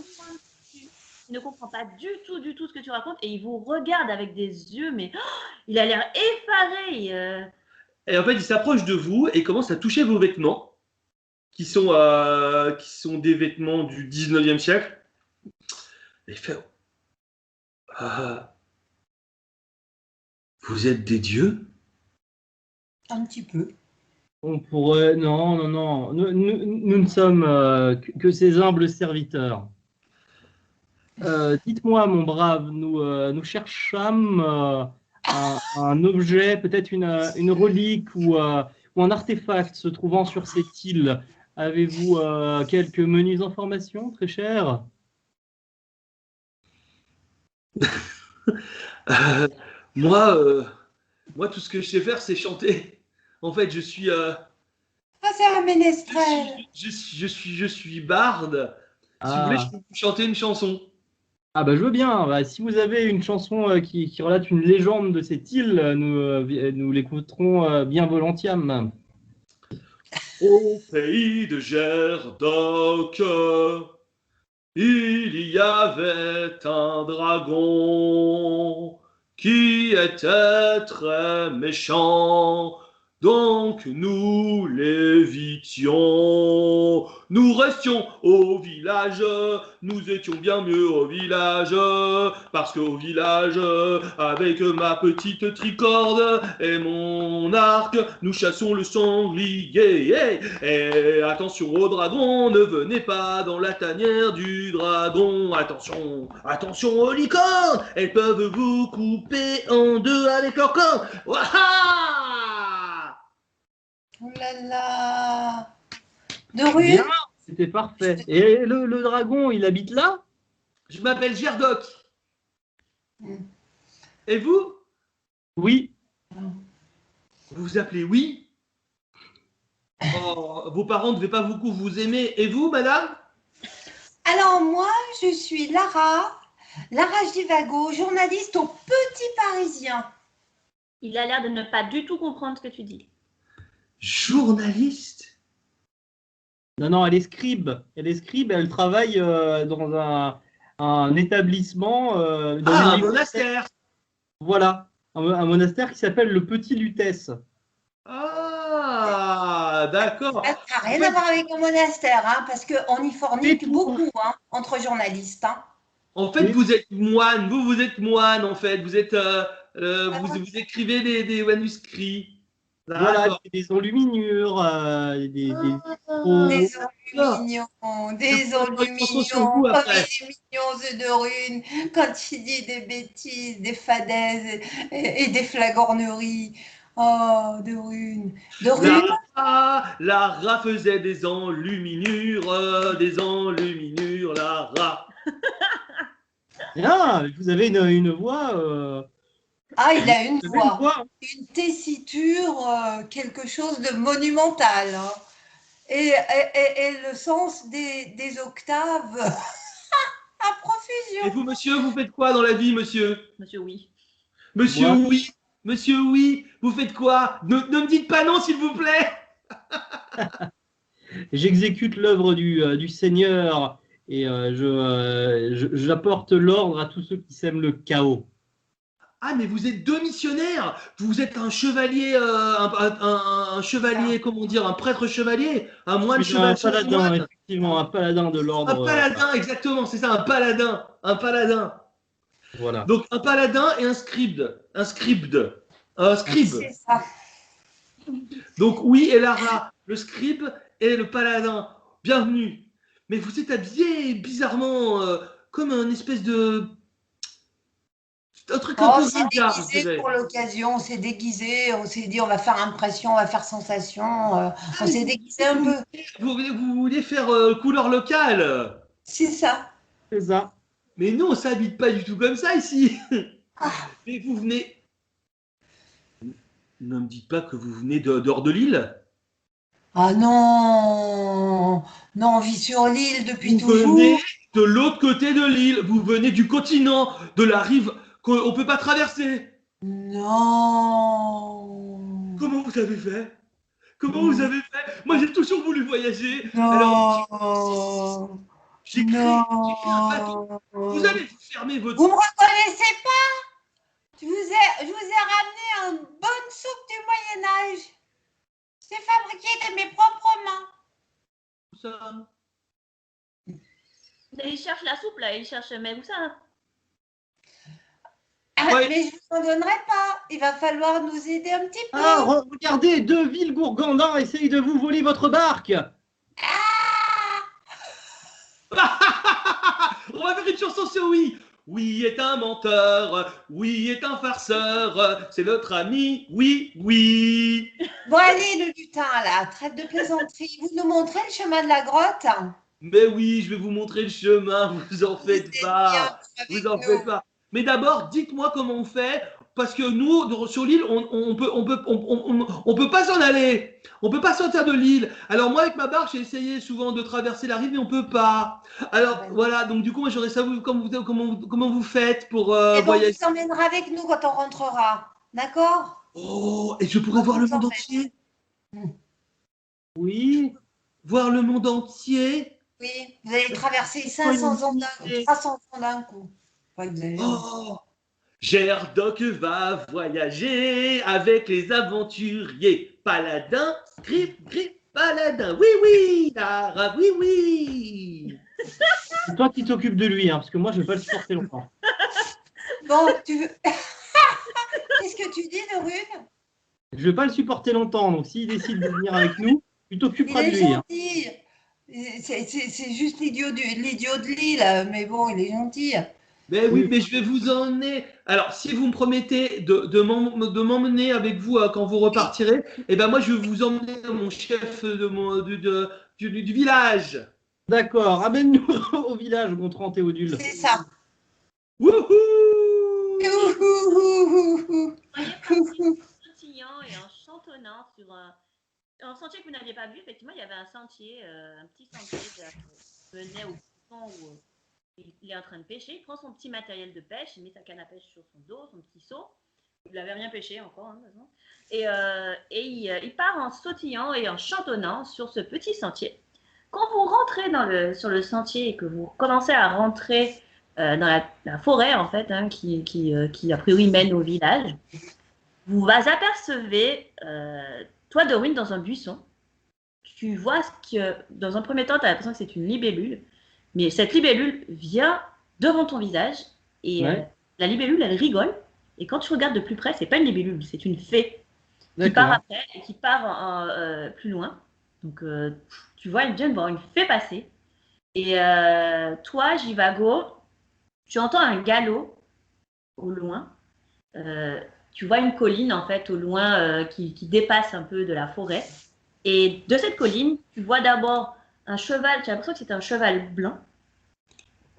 Il ne comprend pas du tout ce que tu racontes et il vous regarde avec des yeux, mais il a l'air effaré. Et en fait, il s'approche de vous et commence à toucher vos vêtements, qui sont des vêtements du 19e siècle. Et il fait vous êtes des dieux? Un petit peu. on pourrait. Non. Nous ne sommes que ces humbles serviteurs. Dites-moi, mon brave, nous cherchâmes un objet, peut-être une relique ou un artefact se trouvant sur cette île. Avez-vous quelques menues informations, très cher? Moi, tout ce que je sais faire, c'est chanter. En fait, je suis, Ah, c'est un ménestrel. je suis barde. Si vous voulez, je Ah. peux vous chanter une chanson. Ah bah je veux bien. Bah, si vous avez une chanson qui relate une légende de cette île, nous l'écouterons bien volontiers. Au pays de Gerdoc, il y avait un dragon qui était très méchant. Donc nous l'évitions. Nous restions au village, nous étions bien mieux au village, parce qu'au village, avec ma petite tricorde et mon arc, nous chassons le sanglier. Et attention au dragon, ne venez pas dans la tanière du dragon. Attention, attention aux licornes, elles peuvent vous couper en deux avec leur corps. Waha! Oh là là. De Bien, rune? c'était parfait. Et le dragon, il habite là? Je m'appelle Gerdoc. Mm. Et vous? Oui. Vous vous appelez Oui? Oh, vos parents ne devaient pas beaucoup vous aimer. Et vous, madame? Alors moi, je suis Lara Givago, journaliste au Petit Parisien. Il a l'air de ne pas du tout comprendre ce que tu dis. Journaliste? Non, elle est scribe. Elle travaille dans un établissement. Dans Ah, une un école. monastère. Voilà, un monastère qui s'appelle le Petit Lutèce. Ah, d'accord. Ça n'a rien à voir avec le monastère, hein, parce qu'on y fornique tout. beaucoup hein, entre journalistes. Hein. En fait, Oui. vous êtes moine. Vous êtes moine, en fait. Vous êtes, vous écrivez des manuscrits. Voilà, D'accord. des enluminures, Des D'accord. Attention sur enlumignons, vous comme après. il est mignon, ce de rune, quand il dit des bêtises, des fadaises et des flagorneries. Oh, de rune. De rune, Lara faisait des enluminures, Lara. Bien, vous avez une voix. ah, il a une Vous avez une voix, voix. une tessiture, quelque chose de monumental. Hein. Et le sens des octaves à Et profusion. vous, monsieur, vous faites quoi dans la vie, monsieur? Monsieur, oui. Monsieur, Moi. oui. Monsieur, oui. Vous faites quoi? Ne me dites pas non, s'il vous plaît. J'exécute l'œuvre du Seigneur et j'apporte l'ordre à tous ceux qui sèment le chaos. Ah, mais vous êtes deux missionnaires. Vous êtes un chevalier, un chevalier, comment dire, un prêtre chevalier, un moine Je suis un chevalier paladin, moine. effectivement, un paladin de Un l'ordre. paladin, exactement, c'est ça, un paladin. Un paladin. Voilà. Donc un paladin et un scribe. Un scribe. Un scribe. C'est ça. Donc oui, et Lara, le scribe et le paladin. Bienvenue. Mais vous êtes habillé bizarrement, comme un espèce de... Un truc un Oh, peu c'est ringard, je déguisé dirais. pour l'occasion, on s'est déguisé, on s'est dit on va faire impression, on va faire sensation, on s'est déguisé un peu. Vous vouliez faire couleur locale. C'est ça. C'est ça. Mais non, ça habite pas du tout comme ça ici. Ah. Mais vous venez... Ne me dites pas que vous venez dehors de l'île. Ah non, non, on vit sur l'île depuis Vous venez toujours. de l'autre côté de l'île. Vous venez du continent, de la rive qu'on ne peut pas traverser. Non. Comment vous avez fait? Comment vous avez fait? Moi, j'ai toujours voulu voyager. Non. Alors, j'ai créé un bateau. Vous Non. allez vous fermer votre... Vous me reconnaissez pas? Je vous ai ramené une bonne soupe du Moyen-Âge. C'est fabriqué de mes propres mains. Ça. Il cherche la soupe là, il cherche. Mais où ça? Ah, Ouais. mais je ne vous en donnerai pas. Il va falloir nous aider un petit peu. Ah, regardez, deux villes gourgandins essayent de vous voler votre barque. On va faire une chanson sur Oui. Oui est un menteur, oui est un farceur, c'est notre ami, oui, oui. Bon, allez, le lutin, là, trêve de plaisanterie. Vous nous montrez le chemin de la grotte? Mais oui, je vais vous montrer le chemin, vous en faites êtes pas, bien avec vous en nous. faites pas. Mais d'abord, dites-moi comment on fait parce que nous, sur l'île, on peut pas s'en aller. On peut pas sortir de l'île. Alors moi, avec ma barque, j'ai essayé souvent de traverser la rive, mais on peut pas. Alors voilà, donc du coup, moi, j'aurais savoir comment vous faites pour Et donc, voyager. tu t'emmèneras avec nous quand on rentrera. D'accord? Oh, et je pourrais voir le monde entier. Oui. Voir le monde entier. Oui, vous allez traverser 500 ans d'un coup, 300 ans d'un coup. Pas exagéré. Oh, Gerdoc va voyager avec les aventuriers. Paladin, grip, paladin. Oui, oui, Lara, oui, oui. C'est toi qui t'occupes de lui, hein, parce que moi, je ne vais pas le supporter longtemps. Bon, tu veux. Qu'est-ce que tu dis de Rune? Je ne vais pas le supporter longtemps, donc s'il décide de venir avec nous, tu t'occuperas de Il est lui. Hein. gentil. C'est juste l'idiot de l'île, mais bon, il est gentil. Mais oui, mais je vais vous emmener. Alors, si vous me promettez de m'emmener avec vous quand vous repartirez, eh ben moi, je vais vous emmener mon chef du village. D'accord, amène-nous au village où on te rend Théodule. C'est ça. Wouhou! Sautillant et en chantonnant sur un sentier que vous n'aviez pas vu. Effectivement, il y avait un sentier, un petit sentier qui menait au fond où il est en train de pêcher. Il prend son petit matériel de pêche, il met sa canne à pêche sur son dos, son petit seau. Il n'avait rien pêché encore, hein, de toute façon. Et il part en sautillant et en chantonnant sur ce petit sentier. Quand vous rentrez sur le sentier et que vous commencez à rentrer dans la forêt, en fait, hein, qui a priori mène au village, vous apercevez, toi, Dorine, dans un buisson. Tu vois que, dans un premier temps, tu as l'impression que c'est une libellule, mais cette libellule vient devant ton visage et la libellule, elle rigole. Et quand tu regardes de plus près, c'est pas une libellule, c'est une fée qui part après et qui part plus loin. Donc, tu vois, elle vient de voir une fée passer. Et toi, Jivago, tu entends un galop au loin. Tu vois une colline, en fait, au loin qui dépasse un peu de la forêt. Et de cette colline, tu vois d'abord un cheval, tu as l'impression que c'est un cheval blanc.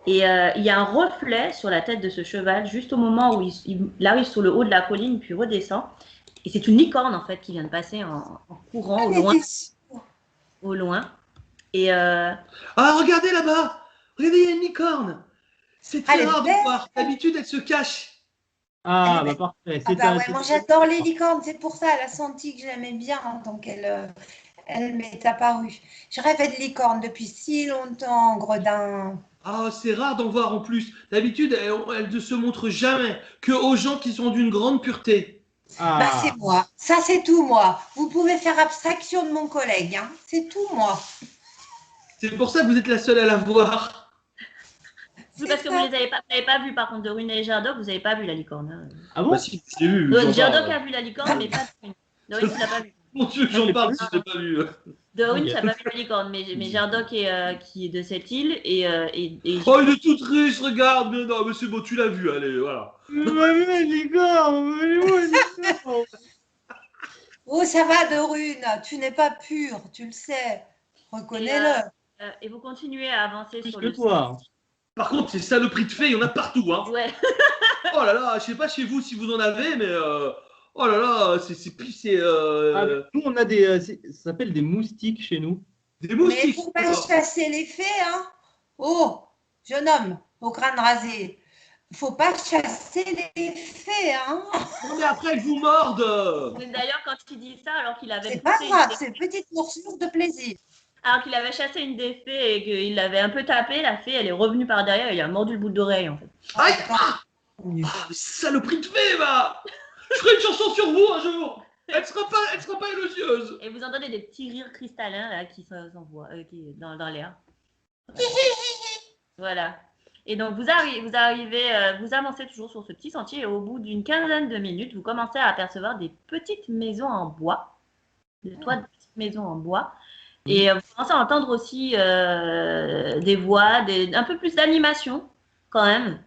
Et il y a un reflet sur la tête de ce cheval, juste au moment où il arrive sur le haut de la colline, puis redescend. Et c'est une licorne, en fait, qui vient de passer en courant au loin. Au loin. Et Ah, regardez là-bas! Regardez, il y a une licorne! C'est très rare de voir. D'habitude, elle se cache. Ah, bah parfait. Ah bah ouais, moi j'adore les licornes, c'est pour ça, elle a senti que j'aimais bien, donc elle m'est apparue. Je rêvais de licorne depuis si longtemps, Gredin. Ah, c'est rare d'en voir en plus. D'habitude, elle ne se montre jamais que aux gens qui sont d'une grande pureté. Ah. Bah c'est moi, ça c'est tout moi. Vous pouvez faire abstraction de mon collègue, hein. C'est tout moi. C'est pour ça que vous êtes la seule à la voir. Oui, parce que vous n'avez pas vu, par contre, de Rune et Gerdoc, vous n'avez pas vu la licorne. Hein. Ah bon? Bah si, j'ai vu. Gerdoc a vu la licorne, mais pas Dorine. Dorine, tu l'as pas vu. Mon Dieu, j'en parle si je l'ai pas vu. Dorine, tu n'as pas vu la licorne, mais Gerdoc qui est de cette île et oh, il est tout triste, regarde. Mais non, mais c'est bon, tu l'as vu, allez, voilà. La licorne. Oh, ça va, Dorune, tu n'es pas pure, tu le sais. Reconnais-le. Et vous continuez à avancer Plus sur que le toi. Par contre, ces saloperies de fées, il y en a partout, hein. Ouais. Oh là là, je sais pas chez vous si vous en avez, mais oh là là, c'est Nous, on a des, ça s'appelle des moustiques chez nous. des moustiques. Mais il faut pas chasser les fées, hein. Oh, jeune homme, au crâne rasé. Il faut pas chasser les fées, hein. Non, mais après, elles vous mordent. Mais d'ailleurs, quand il dit ça, alors qu'il avait C'est pas grave, c'est une petite morsure de plaisir. Alors qu'il avait chassé une des fées et qu'il l'avait un peu tapé, la fée, elle est revenue par derrière et il a mordu le bout d'oreille, en fait. Aïe! Ah, saloperie de fées, va! Je ferai une chanson sur vous un jour. Elle sera pas élogieuse. Et vous entendez des petits rires cristallins là qui s'envoient dans l'air. Voilà. Et donc vous avancez toujours sur ce petit sentier et au bout d'une quinzaine de minutes, vous commencez à apercevoir des petites maisons en bois, des toits de petites maisons en bois. Et vous commencez à entendre aussi des voix, un peu plus d'animation quand même.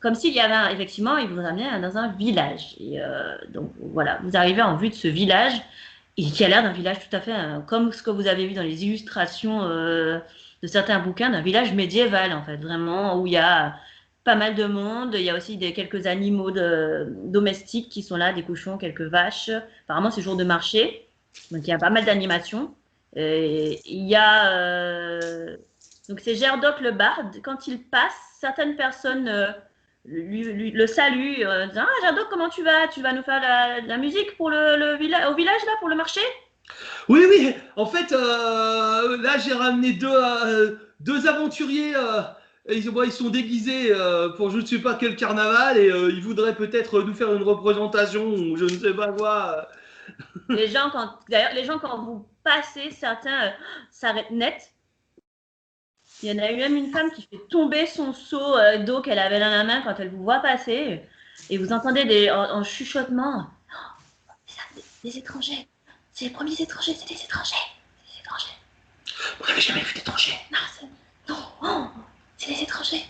Comme s'il y avait effectivement, il vous amenait dans un village. Et donc voilà, vous arrivez en vue de ce village, et qui a l'air d'un village tout à fait comme ce que vous avez vu dans les illustrations de certains bouquins, d'un village médiéval en fait, vraiment, où il y a pas mal de monde. Il y a aussi quelques animaux domestiques qui sont là, des cochons, quelques vaches. Apparemment, c'est jour de marché, donc il y a pas mal d'animations. Il y a donc c'est Gerdoc le barde. Quand il passe, certaines personnes le saluent, disant ah Gerdoc, comment tu vas? Tu vas nous faire la musique pour au village là, pour le marché? Oui, oui, en fait, là, j'ai ramené deux aventuriers. Ils sont déguisés pour je ne sais pas quel carnaval et ils voudraient peut-être nous faire une représentation ou je ne sais pas quoi. D'ailleurs, les gens, quand vous passez, certains s'arrêtent net. Il y en a eu même une femme qui fait tomber son seau d'eau qu'elle avait dans la main quand elle vous voit passer. Et vous entendez en chuchotement des étrangers. C'est les premiers étrangers, c'est des étrangers. C'est des étrangers. Vous n'avez jamais vu d'étrangers? Non, c'est des étrangers.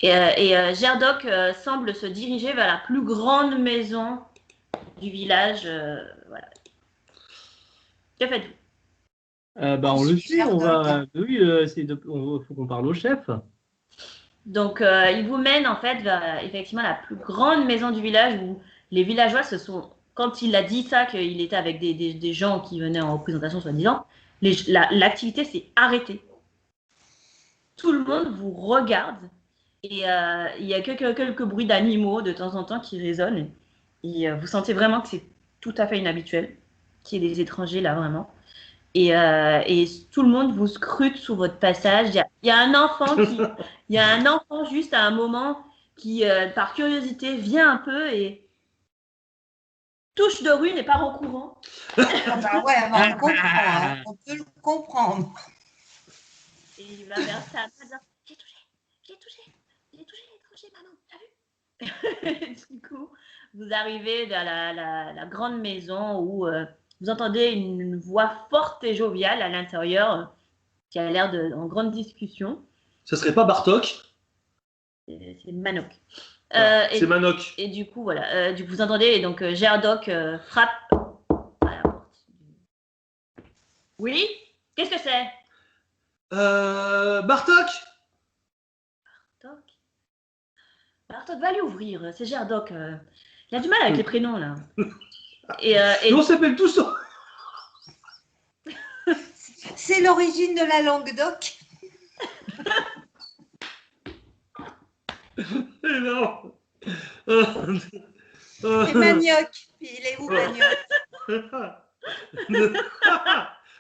Et Gerdoc semble se diriger vers la plus grande maison du village. Voilà. Que faites-vous? On le suit, on va. Oui, faut qu'on parle au chef. Donc, il vous mène en fait vers effectivement la plus grande maison du village où les villageois se sont. Quand il a dit ça, qu'il était avec des gens qui venaient en représentation, soi-disant, l'activité s'est arrêtée. Tout le monde vous regarde et il y a quelques bruits d'animaux de temps en temps qui résonnent. Et vous sentez vraiment que c'est tout à fait inhabituel qu'il y ait des étrangers là, vraiment. Et tout le monde vous scrute sous votre passage. Il y a un enfant juste à un moment qui, par curiosité, vient un peu et touche de rue, n'est pas au courant. Ah bah ouais, on le comprend, hein. On peut le comprendre. Et il va vers ça, dire j'ai touché l'étranger, maman, t'as vu? Du coup, vous arrivez dans la grande maison où vous entendez une voix forte et joviale à l'intérieur qui a l'air en grande discussion. Ce serait pas Bartok? C'est Manoc. C'est Manoc. Et du coup, voilà. Du coup, vous entendez, et donc Gerdoc frappe à la porte. Oui? Qu'est-ce que c'est? Bartok? Bartok, va lui ouvrir. C'est Gerdoc. Il a du mal avec les prénoms, là. Et on s'appelle tous. C'est l'origine de la langue d'oc. Non. C'est Manioc. Il est où, Manioc?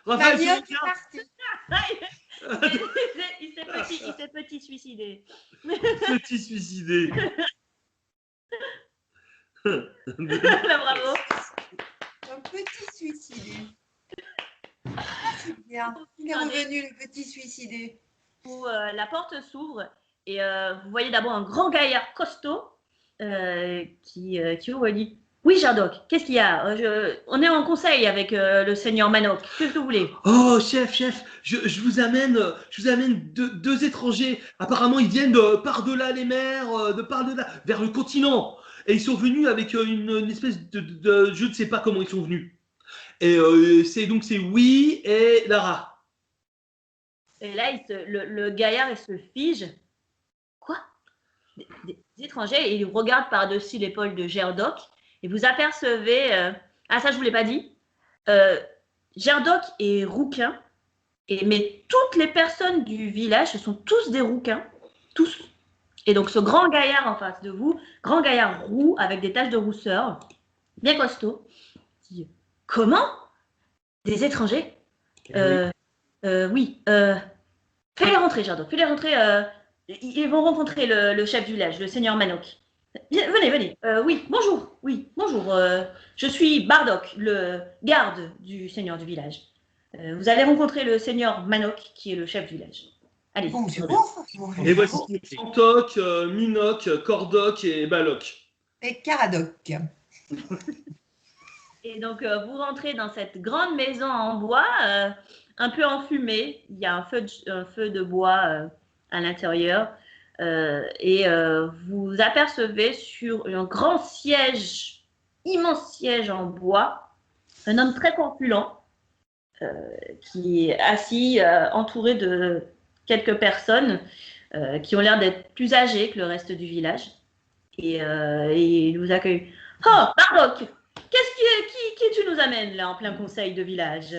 Manioc est parti. Il s'est petit suicidé. Petit suicidé. Bravo. Un petit suicidé. C'est bien. Il est revenu, le petit suicidé. La porte s'ouvre et vous voyez d'abord un grand gaillard costaud qui ouvre et dit oui, Gerdoc, qu'est-ce qu'il y a? On est en conseil avec le seigneur Manoc. Qu'est-ce que vous voulez? Oh, chef, je vous amène deux étrangers. Apparemment, ils viennent de par-delà les mers, de par-delà, vers le continent. Et ils sont venus avec une espèce de je ne sais pas comment ils sont venus. Et c'est Oui et Lara. Et là, le gaillard, il se fige. Quoi? Des étrangers, et il regarde par-dessus l'épaule de Gerdoc. Et vous apercevez, ça je ne vous l'ai pas dit, Gerdoc est rouquin, mais toutes les personnes du village, ce sont tous des rouquins, tous. Et donc ce grand gaillard en face de vous, grand gaillard roux avec des taches de rousseur, bien costaud, dit comment? Des étrangers? Oui. Fais-les rentrer, Gerdoc, fais-les rentrer. Ils vont rencontrer le chef du village, le seigneur Manoc. Venez. Oui, bonjour. Je suis Bardoc, le garde du seigneur du village. Vous allez rencontrer le seigneur Manoc, qui est le chef du village. Allez. Bonjour. Et voici Santoc, Minoc, Cordoc et Baloc. Et Caradoc. Et donc, vous rentrez dans cette grande maison en bois, un peu enfumée. Il y a un feu de bois à l'intérieur. Et vous apercevez sur un grand siège, immense siège en bois, un homme très corpulent qui est assis, entouré de quelques personnes. qui ont l'air d'être plus âgés que le reste du village. Et ils nous accueillent. Oh, Bardock, qui tu nous amènes là en plein conseil de village?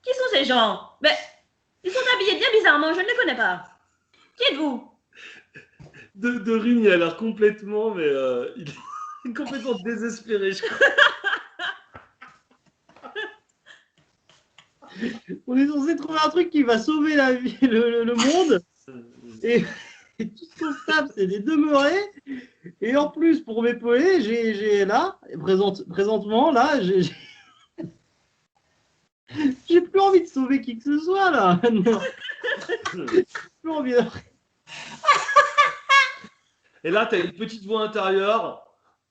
Qui sont ces gens? Ben, ils sont habillés bien bizarrement, je ne les connais pas. Qui êtes-vous? De Rune, il a l'air complètement, mais il est complètement désespéré, je crois. On est censé trouver un truc qui va sauver la vie, le monde. Et tout ce qu'on se tape, c'est des demeurés. Et en plus, pour m'épauler, j'ai là, présentement, là, j'ai plus envie de sauver qui que ce soit, là. Non. J'ai plus envie de... Et là, tu as une petite voix intérieure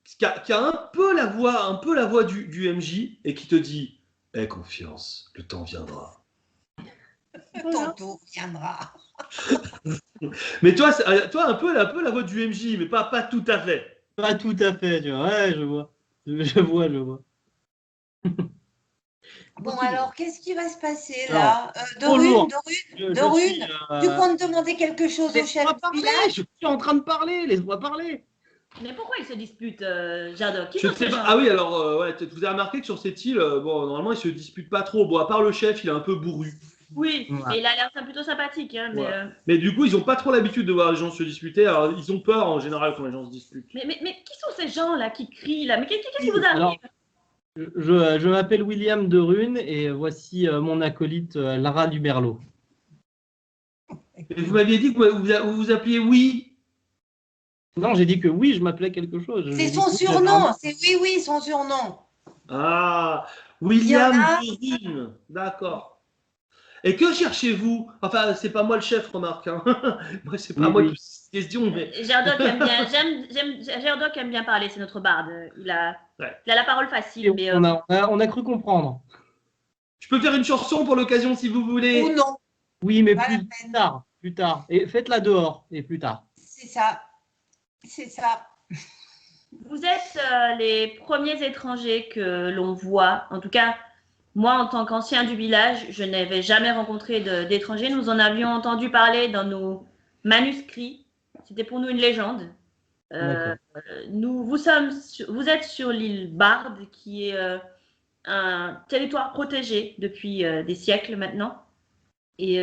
qui a un peu la voix du MJ et qui te dit « Aie confiance, le temps viendra. » Ton tour viendra. Mais toi, un peu la voix du MJ, mais pas tout à fait. Pas tout à fait, tu vois. Ouais, je vois. Je vois. Bon, alors, qu'est-ce qui va se passer Alors, là? bonjour. Dorune, tu comptes demander quelque chose au chef du village? Je suis en train de parler, laisse-moi parler. Mais pourquoi ils se disputent, Jardock? Qui Je sont sais ces pas. gens? Ah oui, alors, ouais, vous avez remarqué que sur cette île, bon, normalement, ils se disputent pas trop. Bon, à part le chef, il est un peu bourru. Oui, Ouais. mais il a l'air plutôt sympathique. Hein, mais, Ouais. Mais du coup, ils ont pas trop l'habitude de voir les gens se disputer. Alors, ils ont peur en général quand les gens se disputent. mais qui sont ces gens là qui crient là? Mais qu'est-ce qui vous arrive? Alors, je m'appelle William de Rune et voici mon acolyte Lara du Berlot. Et vous m'aviez dit que vous vous appeliez Oui. Non, j'ai dit que oui, je m'appelais quelque chose. C'est J'ai dit son que surnom, c'est oui, son surnom. Ah, William Il y en a. de Rune. D'accord. Et que cherchez-vous? Enfin, c'est pas moi le chef, remarque. Hein. Moi, c'est pas Oui, moi oui. qui pose cette question, mais. Jardock aime bien, Jardock aime bien parler, c'est notre barde. Il a la parole facile, mais On a cru comprendre. Je peux faire une chanson pour l'occasion si vous voulez. Ou non, Oui, mais Pas la plus peine. tard. Plus tard. Et faites-la dehors et plus tard. c'est ça. C'est ça. vous êtes les premiers étrangers que l'on voit. En tout cas, moi, en tant qu'ancien du village, je n'avais jamais rencontré d'étrangers. Nous en avions entendu parler dans nos manuscrits. C'était pour nous une légende. D'accord. Vous êtes sur l'île Barde, qui est un territoire protégé depuis des siècles maintenant. Et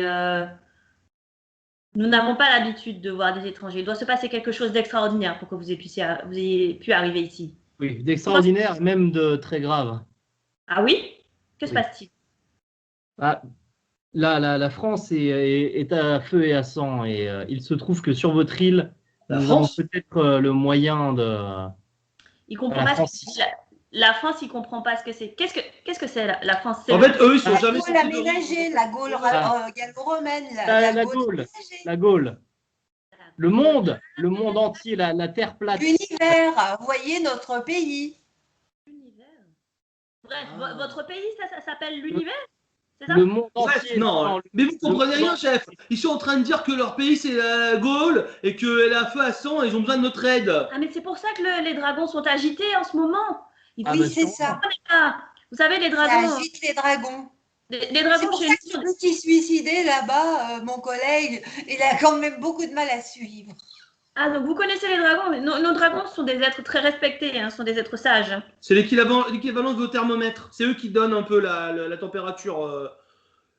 nous n'avons pas l'habitude de voir des étrangers. Il doit se passer quelque chose d'extraordinaire pour que vous ayez pu arriver ici. Oui, d'extraordinaire, même de très grave. Ah oui? Que se Oui. passe-t-il? Ah, la France est à feu et à sang et il se trouve que sur votre île, La nous France avons peut-être le moyen de... Il comprend La pas France. ce que la France, il comprend pas ce que c'est. Qu'est-ce que c'est la France? En fait, eux, ils sont La jamais Gaule sortis de aménagée, la Gaule Ah. gallo-romaine, La Gaule Gaule. aménagée. La Gaule. Le monde entier, la terre plate. L'univers, vous voyez notre pays. L'univers. Bref, Ah. Votre pays, ça s'appelle l'univers? C'est ça? Le monde Bref, entier. non, mais vous comprenez rien, chef. Ils sont en train de dire que leur pays c'est la Gaule et qu'elle est à feu à sang et ils ont besoin de notre aide. Ah, mais c'est pour ça que les dragons sont agités en ce moment. Ah, Oui, bah, c'est ça. Ah, vous savez, les Ça dragons, agite les dragons. les C'est dragons pour chez ça nous. que ce petit suicidé là-bas, mon collègue, il a quand même beaucoup de mal à suivre. Ah, donc vous connaissez les dragons. Nos dragons sont des êtres très respectés, hein, sont des êtres sages. C'est l'équivalent de vos thermomètres. C'est eux qui donnent un peu la température.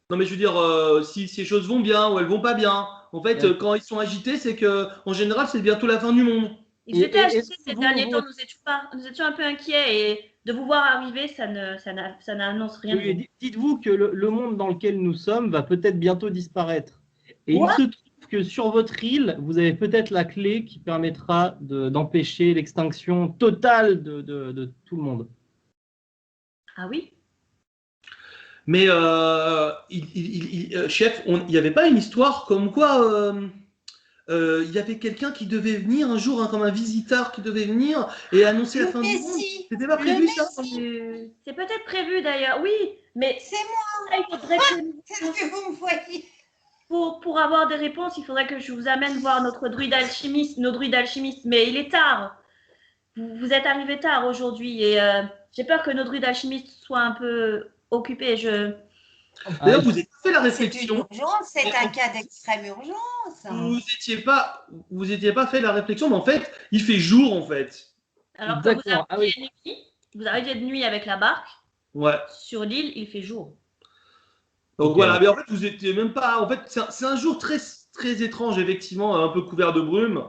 Non, mais je veux dire, si ces choses vont bien ou elles vont pas bien. En fait, Ouais. quand ils sont agités, c'est que en général, c'est bientôt la fin du monde. Ils étaient agités est-ce que ces vous, derniers temps. Nous étions un peu inquiets et de vous voir arriver, ça n'annonce rien. de bon. Dites-vous que le monde dans lequel nous sommes va peut-être bientôt disparaître. Et Quoi? il se trouve que sur votre île, vous avez peut-être la clé qui permettra d'empêcher l'extinction totale de tout le monde. Ah oui? Mais chef, il n'y avait pas une histoire comme quoi il y avait quelqu'un qui devait venir un jour, hein, comme un visiteur qui devait venir et annoncer la fin du monde. Messie, C'était pas le prévu ça? Messie. mais- C'est peut-être prévu d'ailleurs, oui, mais C'est moi, ça, il faudrait que c'est ce que vous me voyez. pour avoir des réponses, il faudrait que je vous amène voir notre druide alchimiste, nos druides alchimistes, mais il est tard. Vous êtes arrivé tard aujourd'hui et j'ai peur que nos druides alchimistes soient un peu occupés. D'ailleurs, vous avez fait la C'est une réflexion. urgence, c'est un cas d'extrême urgence. Vous étiez pas fait la réflexion, mais en fait, il fait jour en fait. Alors que vous D'accord. Ah oui. arriviez de nuit, vous arriviez de nuit avec la barque, Ouais. sur l'île, il fait jour. Donc Ok. voilà, mais en fait, vous étiez même pas. En fait, c'est un jour très, très étrange, effectivement, un peu couvert de brume.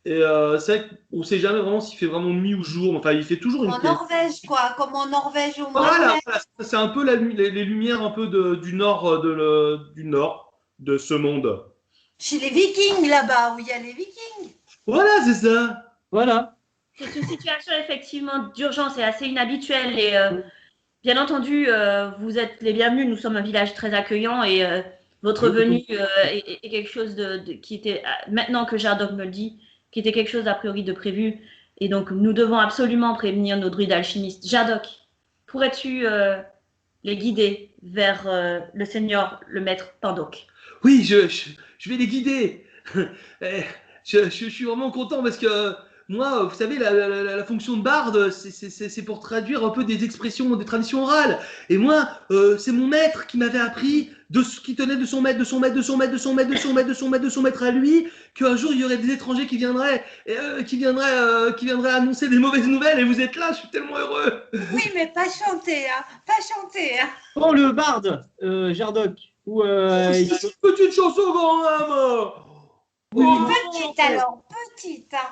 Et c'est vrai qu'on ne sait jamais vraiment s'il fait vraiment nuit ou jour. Enfin, il fait toujours une. En Norvège, quoi, comme en Norvège au mois de Voilà, mai. voilà, c'est un peu les lumières un peu du nord du nord de ce monde. Chez les Vikings, là-bas, où il y a les Vikings. Voilà, c'est ça. Voilà. C'est une situation effectivement d'urgence et assez inhabituelle. Et bien entendu, vous êtes les bienvenus. Nous sommes un village très accueillant et votre venue est quelque chose qui était, maintenant que Jardoc me le dit, qui était quelque chose a priori de prévu. Et donc, nous devons absolument prévenir nos druides alchimistes. Jardoc, pourrais-tu les guider vers le seigneur, le maître Pandoc? Oui, je vais les guider. Eh, je suis vraiment content parce que moi, vous savez, la fonction de barde, c'est pour traduire un peu des expressions, des traditions orales. Et moi, c'est mon maître qui m'avait appris qui tenait de son maître, de son maître, de son maître, de son maître, de son maître, de son maître, de son maître à lui, qu'un jour il y aurait des étrangers qui viendraient, qui viendraient annoncer des mauvaises nouvelles. Et vous êtes là, je suis tellement heureux. Oui, mais pas chanter, hein. Pas chanter, hein. Bon, le barde, Jardoc. Ou, C'est une petite chanson quand même. Oui. Petite alors, petite, hein.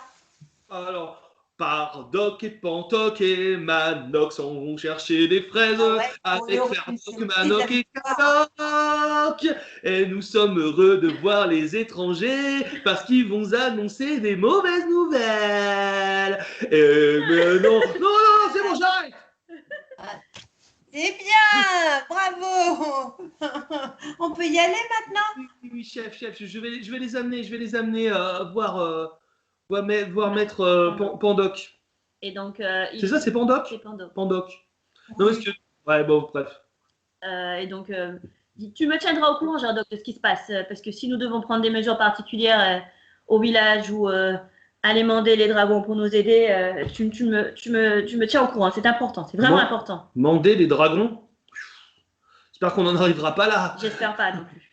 Alors, Pardoc et Pantoc et Manoc s'en vont chercher des fraises Ah ouais, avec oui, Ferdoc, oui, Manoc et Cadoc. Et nous sommes heureux de voir les étrangers parce qu'ils vont annoncer des mauvaises nouvelles. Mais non, non, non, c'est bon, j'arrête. C'est bien, bravo. On peut y aller maintenant? Oui, chef, je vais les amener voir maître Pandoc. Et donc, C'est ça, c'est Pandoc? c'est Pandoc. Pandoc. Non, parce que. Ouais, bon, bref. Et donc, tu me tiendras au courant, Jardoc, de ce qui se passe. Parce que si nous devons prendre des mesures particulières au village ou aller mander les dragons pour nous aider, tu me tiens au courant. C'est important, c'est vraiment important. Mander les dragons? J'espère qu'on n'en arrivera pas là. J'espère pas non plus.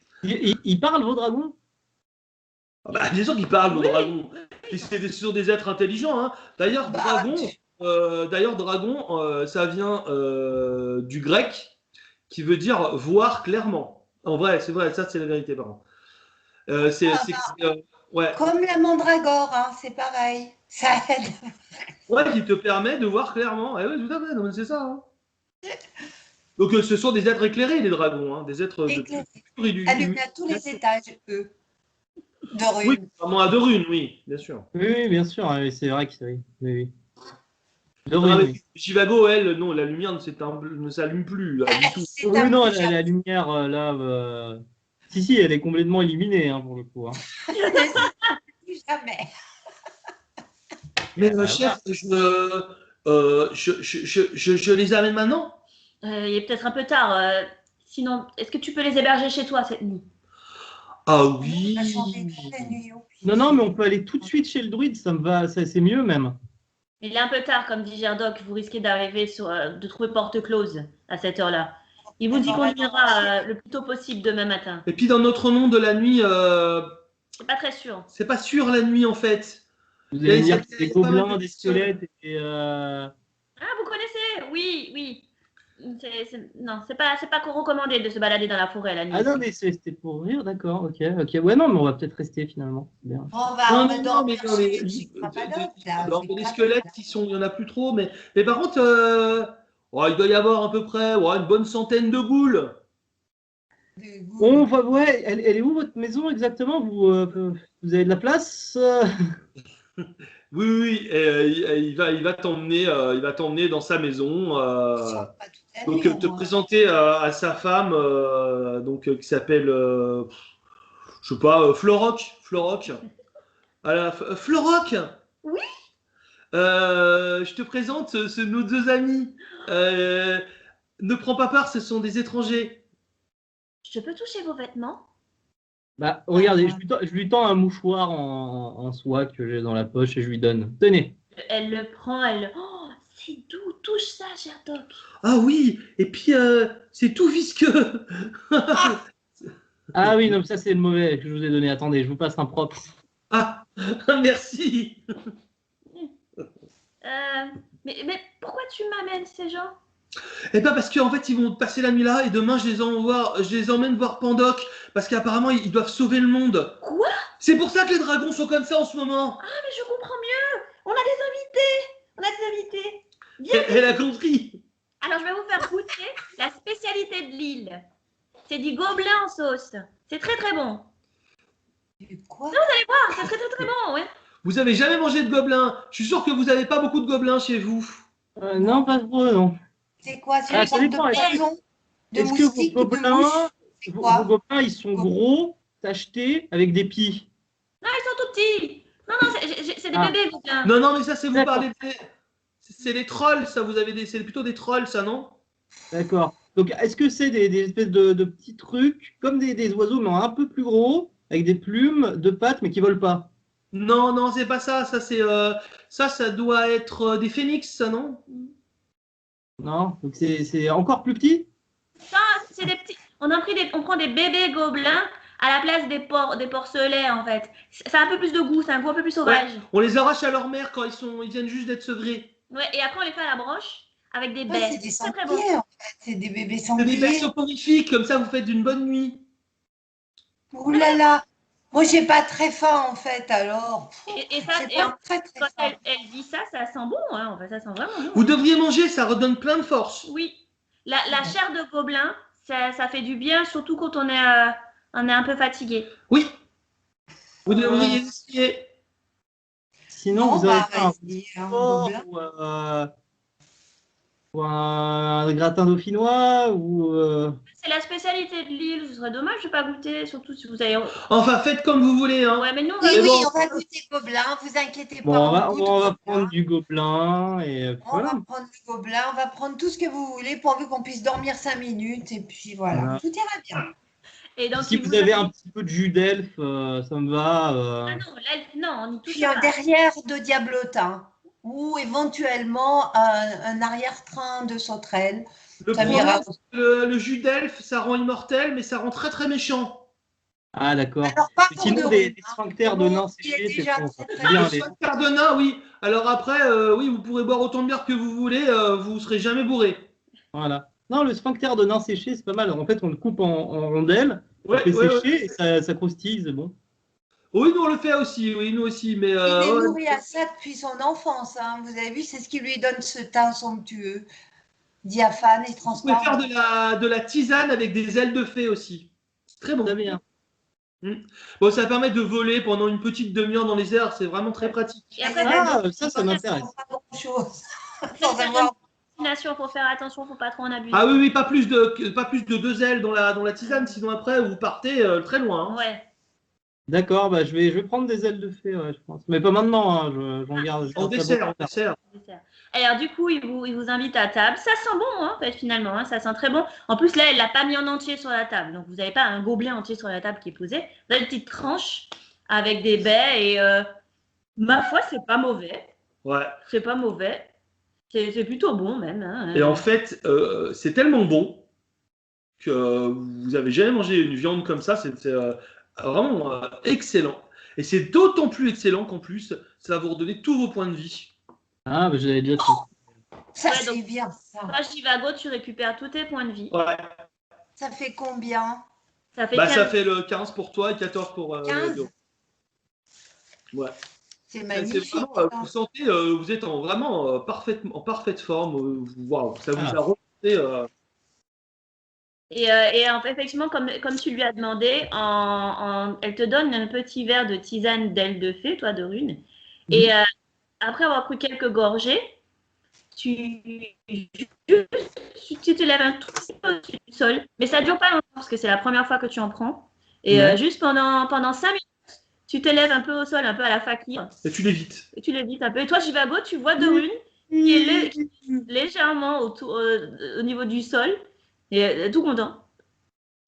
Il parle, vos dragons? Ah bah, bien sûr qu'ils parlent, nos dragons. Ce sont des êtres intelligents. Hein. D'ailleurs, dragon, ça vient du grec qui veut dire voir clairement. En vrai, c'est vrai, ça c'est la vérité, par contre. Ouais. Comme la mandragore, hein, c'est pareil. Ça aide. Ouais, qui te permet de voir clairement. Ouais, tout à fait, non, mais c'est ça. Hein. Donc, ce sont des êtres éclairés, les dragons. Hein, des êtres Allumés à tous les étages, eux. De runes. Oui, à de runes, oui, bien sûr. Oui, bien sûr, c'est vrai que c'est. Oui. Chivago, elle, non, la lumière ne s'allume plus là, du tout. Oui, non, la lumière, là. Si, elle est complètement éliminée, hein, pour le coup. Hein. Jamais. Mais chef, je les amène maintenant? Il est peut-être un peu tard. Sinon, est-ce que tu peux les héberger chez toi cette nuit? Ah oui. Non, mais on peut aller tout de suite chez le druide, ça me va, c'est mieux même. Il est un peu tard, comme dit Jardoc. Vous risquez d'arriver de trouver porte close à cette heure-là. Il vous dit qu'on ira le plus tôt possible demain matin. Et puis dans notre monde de la nuit, c'est pas très sûr. C'est pas sûr la nuit en fait. Vous allez dire que des gobelins, des squelettes et. Ah, vous connaissez? Oui. Non, c'est pas recommandé de se balader dans la forêt la nuit. Ah non, mais c'était pour rire, d'accord, ok. Ouais, non, mais on va peut-être rester finalement. Bien. On va dormir chez les squelettes il y en a plus trop, mais par contre, il doit y avoir à peu près une bonne centaine de ghouls. On va, ouais, elle est où votre maison exactement? Vous avez de la place? Oui, il va t'emmener dans sa maison. Donc te présenter à sa femme, qui s'appelle, je sais pas, Floroc. Floroc. Oui. Je te présente nos deux amis. Ne prends pas peur, ce sont des étrangers. Je peux toucher vos vêtements? Bah, regardez, je lui tends un mouchoir en soie que j'ai dans la poche et je lui donne. Tenez. Elle le prend, C'est doux, touche ça, cher Doc. Ah oui, et puis c'est tout visqueux. Ah oui, non, ça c'est le mauvais que je vous ai donné. Attendez, je vous passe un propre. Ah, merci. Mais pourquoi tu m'amènes ces gens? Eh ben parce qu'en fait ils vont passer la nuit là et demain je les emmène voir Pandoc parce qu'apparemment ils doivent sauver le monde. Quoi? C'est pour ça que les dragons sont comme ça en ce moment. Ah, mais je comprends mieux. On a des invités. On a des invités. Bien. Elle a compris. Alors, je vais vous faire goûter la spécialité de l'île. C'est du gobelin en sauce. C'est très, très bon. Quoi? Ah, c'est très, très, très bon, ouais. Vous avez jamais mangé de gobelins. Je suis sûr que vous avez pas beaucoup de gobelins chez vous. Non, pas trop, non. C'est quoi? C'est Ah, une ça sorte dépend, de est-ce que- poison? De Est-ce que moustique, vos de gobelins, mouche? C'est vos quoi? gobelins, ils sont gros, tachetés, avec des pieds? Non, ils sont tout petits. Non, non, c'est des Ah. bébés gobelins. Non, non, mais ça c'est vous D'accord. parlez c'est les trolls, ça vous avez c'est plutôt des trolls ça, non? D'accord. Donc, est-ce que c'est des espèces de petits trucs, comme des oiseaux, mais un peu plus gros, avec des plumes, deux pattes, mais qui volent pas? Non, non, c'est pas ça. Ça c'est ça doit être des phénix, ça, non? Non? Donc, c'est encore plus petit? Ça, c'est des petits. On prend des bébés gobelins à la place des porcelets, en fait. Ça a un peu plus de goût, c'est un goût un peu plus sauvage. On les arrache à leur mère quand ils viennent juste d'être sevrés. Ouais, et après, on les fait à la broche avec des Ouais, baies. c'est des très, très sangliers, bon. en fait. C'est des bébés C'est des baies sangliers. soporifiques, comme ça vous faites d'une bonne nuit. Ouh là là. Moi, j'ai pas très faim, en fait, alors. Et ça, J'ai et pas très quand faim. elle dit ça, ça sent bon, hein. En fait, ça sent vraiment bon. Vous devriez manger, ça redonne plein de force. Oui. La chair de gobelin, ça fait du bien, surtout quand on est un peu fatigué. Oui. Vous devriez essayer. Sinon, Bon, vous avez bah, fait un vas-y, un porc gobelin. ou un gratin dauphinois ou C'est la spécialité de l'île, ce serait dommage de ne pas goûter, surtout si vous avez. Enfin, faites comme vous voulez, hein. Ouais, mais nous, on Oui, va Mais oui, bon. on va goûter gobelin, vous inquiétez Bon, pas, on goûte va gobelin. prendre du gobelin et On voilà. va prendre du gobelin, on va prendre tout ce que vous voulez pourvu qu'on puisse dormir 5 minutes et puis voilà, Voilà. tout ira bien. Et donc, Si il vous avez un petit peu de jus d'elfe, ça me va. Ah non, là, non, on y touche Puis un pas. derrière de diablotin ou éventuellement un arrière-train de sauterelle. Le Ça problème, m'ira. c'est que le jus d'elfe, ça rend immortel, mais ça rend très très méchant. Ah, d'accord. Alors pas pour Sinon, de des rhume, hein. sphincters de Bon, nains il est séchés, c'est déjà bon. très, C'est très bien. bon. Les... Cardona, oui. Alors après, oui, vous pourrez boire autant de bière que vous voulez, vous serez jamais bourré. Voilà. Non, le sphincter de nain séché, c'est pas mal. En fait, on le coupe en rondelles, on Ouais, fait ouais, sécher et ça croustille, c'est bon. Oui, nous on le fait aussi, oui, nous aussi, mais Il est ouais. nourri à ça depuis son enfance, hein. Vous avez vu, c'est ce qui lui donne ce teint somptueux, diaphane et Vous pouvez faire transparent. de la tisane avec des ailes de fée aussi. C'est très bon. Très bien. Bon, ça permet de voler pendant une petite demi-heure dans les airs, c'est vraiment très pratique. Et après, Ah, ça m'intéresse. Pas grand-chose. ça Sans donne avoir. destination, faut faire attention, faut pas trop en abuser. Ah oui, oui, pas plus de deux ailes dans la tisane, sinon après vous partez très loin. Hein. Ouais. D'accord, bah, je vais prendre des ailes de fée, ouais, je pense. Mais pas maintenant, hein, j'en garde. En dessert, en dessert. Alors du coup, il vous invite à table. Ça sent bon, hein, en fait, finalement, hein, ça sent très bon. En plus, là, elle l'a pas mis en entier sur la table. Donc, vous n'avez pas un gobelet entier sur la table qui est posé. Vous avez une petite tranche avec des baies et ma foi, c'est pas mauvais. Ouais. C'est pas mauvais. C'est plutôt bon même. Hein. Et en fait, c'est tellement bon que vous avez jamais mangé une viande comme ça. C'est vraiment excellent. Et c'est d'autant plus excellent qu'en plus, ça va vous redonner tous vos points de vie. Ah, bah, je l'avais déjà fait. Ça, Ouais, c'est donc, bien, ça. Toi, Chivago, tu récupères tous tes points de vie. Ouais. Ça fait combien? Ça fait Bah, 15. ça fait le 15 pour toi et 14 pour 15. Ouais. C'est magnifique. C'est vraiment, vous sentez, vous êtes vraiment en parfaite forme. Waouh, ça vous a remonté. Et en fait, effectivement, comme tu lui as demandé, elle te donne un petit verre de tisane d'aile de fée, toi, de rune. Et après avoir pris quelques gorgées, tu te lèves un tout petit peu au-dessus du sol. Mais ça ne dure pas longtemps parce que c'est la première fois que tu en prends. Et juste pendant 5 minutes, tu te lèves un peu au sol, un peu à la fakir. Et tu l'évites. Et tu l'évites un peu. Et toi, Jivago, tu vois de rune qui est légèrement au niveau du sol. Et tout content.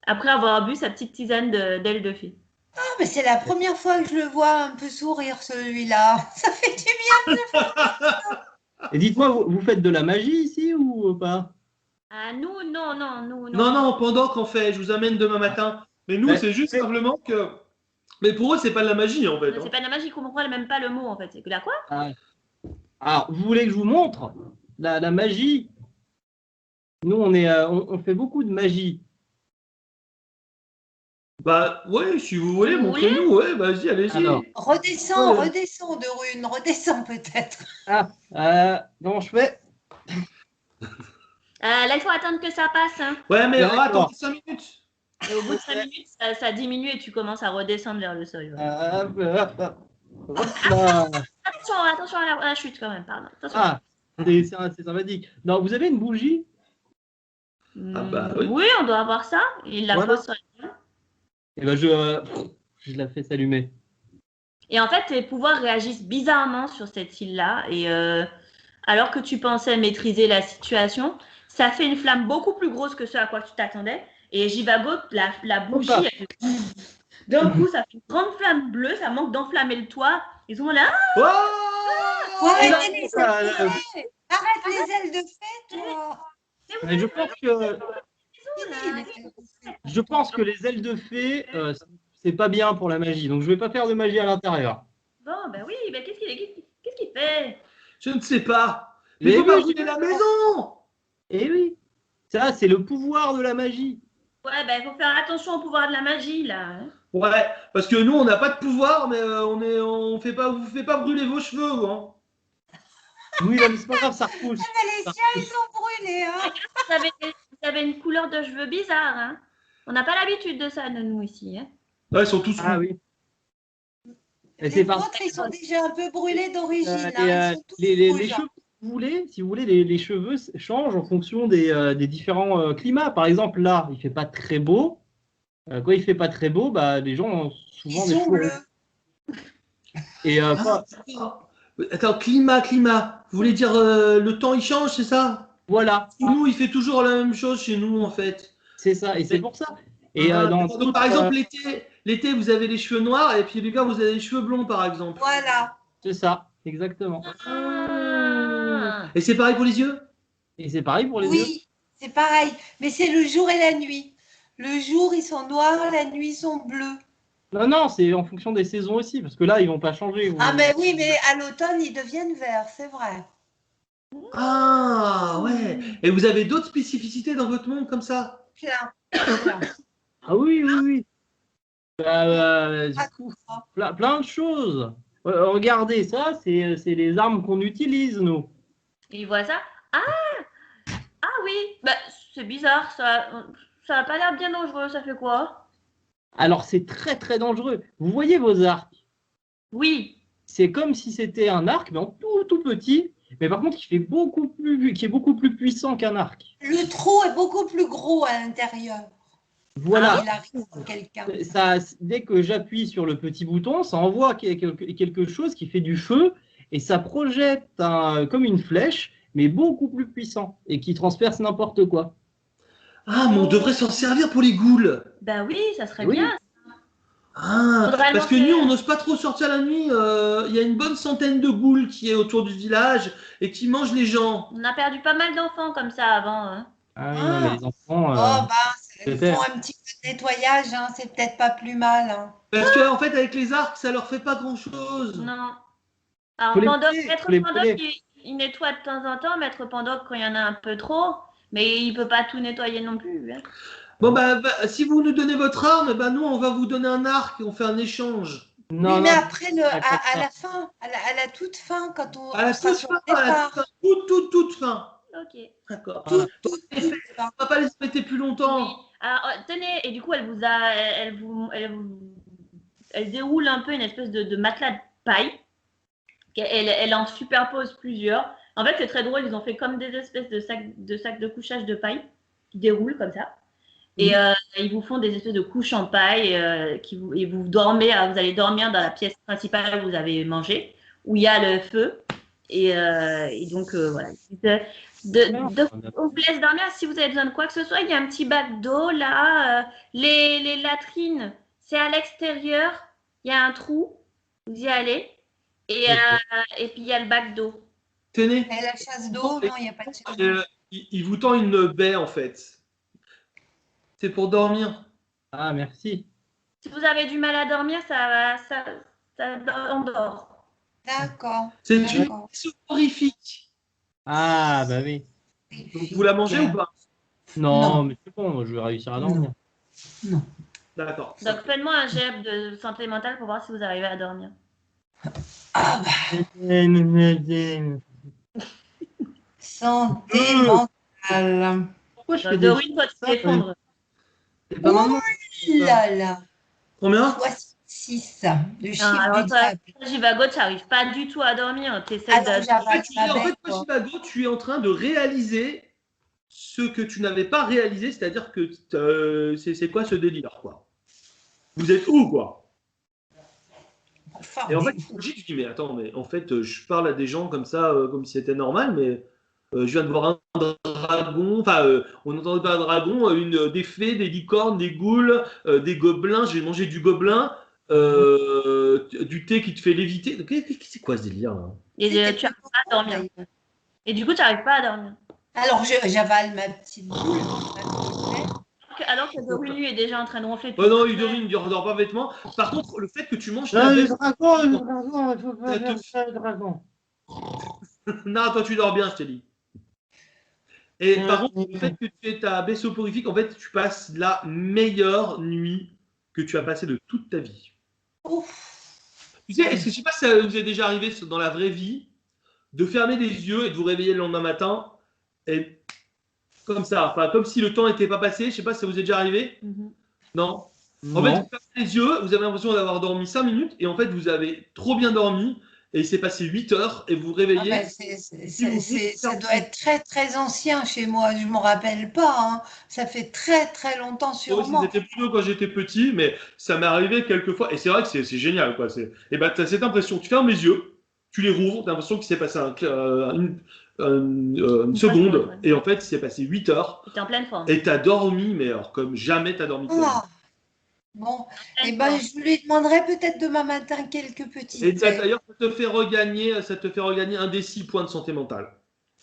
Après avoir bu sa petite tisane d'aile de fée. Ah, mais c'est la première fois que je le vois un peu sourire, celui-là. Ça fait du bien. Et dites-moi, vous faites de la magie ici ou pas? Ah, nous, non. Non, pendant qu'en fait, je vous amène demain matin. Mais nous, Ouais. c'est juste simplement que. Mais pour eux, c'est pas de la magie en fait. Mais c'est pas de la magie, qu'on comprend même pas le mot en fait. C'est que la quoi? Ah. Alors, vous voulez que je vous montre la magie? Nous, on fait beaucoup de magie. Bah ouais, si vous voulez, Vous montrez-nous. Ouais, vas-y, allez-y. Alors. Redescends, Ouais. redescends de rune, redescends peut-être. Comment je fais? Là, il faut attendre que ça passe. Hein. Ouais, mais D'accord. attends 5 minutes. Et au bout de 5 minutes, ça diminue et tu commences à redescendre vers le sol. Hop là. Attention à la chute quand même, pardon. Attention. Ah, c'est sympathique. Non, vous avez une bougie? Ah bah oui. Oui, on doit avoir ça. Il la Voilà. pose sur la table. Et ben je la fais s'allumer. Et en fait, tes pouvoirs réagissent bizarrement sur cette île-là. Et alors que tu pensais maîtriser la situation, ça fait une flamme beaucoup plus grosse que ce à quoi tu t'attendais. Et Jivago, la bougie, Opa. elle fait... d'un coup, ça fait une grande flamme bleue, ça manque d'enflammer le toit. Ils sont là. Oh Faut arrêter les Ah, ailes de fée. Arrête les ailes de fée, toi. Mais je pense que les ailes de fée, c'est pas bien pour la magie. Donc je vais pas faire de magie à l'intérieur. Bon, ben oui, ben qu'est-ce qu'il fait? Je ne sais pas. Mais Mais il faut pas oui, brûler la maison. Eh oui, ça c'est le pouvoir de la magie. Ouais, ben il faut faire attention au pouvoir de la magie, là. Hein. Ouais, parce que nous, on n'a pas de pouvoir, mais on fait pas, vous faites pas brûler vos cheveux, hein. Oui, non, mais c'est pas grave, ça repousse. Mais les siens, ils sont brûlés, hein. Vous avez une couleur de cheveux bizarre, hein. On n'a pas l'habitude de ça, de nous, ici. Hein. Ouais, ils sont tous Ah roux. oui. Et Les c'est parce vôtres, ils sont déjà un peu brûlés d'origine. Hein. Ils sont tous les rouges. cheveux, si vous voulez, les cheveux changent en fonction des différents climats. Par exemple, là, il fait pas très beau. Quand il fait pas très beau, bah, les gens ont souvent Ils des sont cheveux bleus. roux. Et Attends, climat. Vous voulez dire le temps il change, c'est ça? voilà, Nous, il fait toujours la même chose chez nous, en fait. c'est ça. Et c'est pour ça. Et Donc, par exemple, l'été, vous avez les cheveux noirs, et puis l'hiver, vous avez les cheveux blonds, par exemple. Voilà. c'est ça, exactement. Ah. Et c'est pareil pour les yeux? Et c'est pareil pour les yeux. Oui, c'est pareil. Mais c'est le jour et la nuit. Le jour, ils sont noirs, la nuit, ils sont bleus. Non, c'est en fonction des saisons aussi, parce que là, ils vont pas changer. Ah, mais oui, mais à l'automne, ils deviennent verts, c'est vrai. Ah, ouais. Et vous avez d'autres spécificités dans votre monde comme ça? Plein. Ah oui. Ah, Plein de choses. Regardez, ça, c'est les armes qu'on utilise, nous. Il voit ça. Ah oui, bah, c'est bizarre, ça n'a pas l'air bien dangereux, ça fait quoi? Alors, c'est très, très dangereux. Vous voyez vos arcs? Oui. C'est comme si c'était un arc, mais en tout petit, mais par contre, qui est beaucoup plus puissant qu'un arc. Le trou est beaucoup plus gros à l'intérieur. Voilà. Il arrive à quelqu'un. Dès que j'appuie sur le petit bouton, ça envoie quelque chose qui fait du feu et ça projette comme une flèche, mais beaucoup plus puissant et qui transperce n'importe quoi. Ah, mais on devrait s'en servir pour les ghouls. Bah oui, ça serait Oui. bien. Ah, Faudrait parce que annoncer. nous, on n'ose pas trop sortir la nuit. Il y a une bonne centaine de ghouls qui est autour du village et qui mangent les gens. On a perdu pas mal d'enfants comme ça avant. Hein. Ah oui, non, mais les enfants. Oh, bah, ils peut-être. font un petit peu de nettoyage, hein, c'est peut-être pas plus mal. Hein. Parce que en fait, avec les arcs, ça leur fait pas grand-chose. Non. Alors, Faut les Pandoc, brûler, Maître faut les Pandoc, brûler. il nettoie de temps en temps, Maître Pandoc quand il y en a un peu trop, mais il peut pas tout nettoyer non plus. Hein. Bon, si vous nous donnez votre arme, nous, on va vous donner un arc et on fait un échange. Non, Oui, mais non, après, à la fin, à la toute fin, quand on À la sera toute sur fin, le à la départ. toute fin. Ok. D'accord. Voilà. Toute fin. On va pas les répéter plus longtemps. Oui. Alors, tenez, et du coup, elle déroule un peu une espèce de matelas de paille. Elle en superpose plusieurs. En fait, c'est très drôle. Ils ont fait comme des espèces de sacs de couchage de paille qui déroulent comme ça. Et ils vous font des espèces de couches en paille et vous dormez. Vous allez dormir dans la pièce principale où vous avez mangé, où il y a le feu. Et donc, voilà. On vous laisse dormir. Si vous avez besoin de quoi que ce soit, il y a un petit bac d'eau là. Les latrines, c'est à l'extérieur. Il y a un trou. Vous y allez. Et puis, il y a le bac d'eau. Tenez. Et la chasse d'eau, non, il n'y a pas de chasse d'eau. Il vous tend une baie, en fait. C'est pour dormir. Ah, merci. Si vous avez du mal à dormir, on dort. D'accord. C'est une D'accord. soporifique. Ah, bah oui. Donc, vous la mangez ou pas? Non, Non. mais c'est bon, moi, je vais réussir à dormir. Non. D'accord. Donc faites-moi un jet de santé mentale pour voir si vous arrivez à dormir. Ah bah, santé mentale. Pourquoi je fais des Dorine, toi, tu ça, t'effondres. C'est pas maintenant. Là là. Combien? 66. Le Non, chiffre alors du toi, diable. Jivago, tu n'arrives pas du tout à dormir. Tu essaies Alors, de... j'avale ma En fait, bête, toi, quoi. Chivago, tu es en train de réaliser ce que tu n'avais pas réalisé, c'est-à-dire que c'est quoi ce délire, quoi? Vous êtes où, quoi? Enfin, Et en mais- fait, je dis, mais attends, mais en fait, je parle à des gens comme ça, comme si c'était normal, mais je viens de voir un dragon, enfin, on entendait pas un dragon, des fées, des licornes, des ghouls, des gobelins, j'ai mangé du gobelin, du thé qui te fait léviter. C'est quoi ce délire, là? Et C'était tu n'arrives plutôt pas à bon, dormir. d'ailleurs. Et du coup, tu n'arrives pas à dormir. Alors, j'avale ma petite boule. ma petite bête. Alors que Dorine, lui, est déjà en train de ronfler. Oh non, Idorine, il ne dort pas bêtement. Par contre, le fait que tu manges ta Non, le bête. dragon, il faut pas Ça faire te- ça, le dragon. Non, toi, tu dors bien, je t'ai dit. Et par contre, le fait que tu aies ta baie soporifique, en fait, tu passes la meilleure nuit que tu as passée de toute ta vie. Ouf. Tu sais, est-ce que je sais pas si ça vous est déjà arrivé dans la vraie vie de fermer les yeux et de vous réveiller le lendemain matin et comme ça, enfin comme si le temps n'était pas passé. Je sais pas si ça vous est déjà arrivé. Mhm. Non. En fait, Non. vous fermez les yeux, vous avez l'impression d'avoir dormi 5 minutes et en fait, vous avez trop bien dormi et il s'est passé 8 heures et vous vous Ah réveillez. ben, ça doit être très, très ancien chez moi. Je ne m'en rappelle pas. Hein. Ça fait très, très longtemps Oui, sûrement. c'était plutôt quand j'étais petit, mais ça m'est arrivé quelques fois. Et c'est vrai que c'est génial, quoi. Et ben, tu as cette impression, tu fermes les yeux, tu les rouvres, tu as l'impression qu'il s'est passé une seconde, ouais. et en fait, il s'est passé 8 heures, Tu es en pleine forme. et tu as dormi, mais alors, comme jamais tu as dormi de ta vie. Ah, bon, eh ben, je lui demanderai peut-être demain matin quelques petites Et bêtes. d'ailleurs, ça te fait regagner un des 6 points de santé mentale.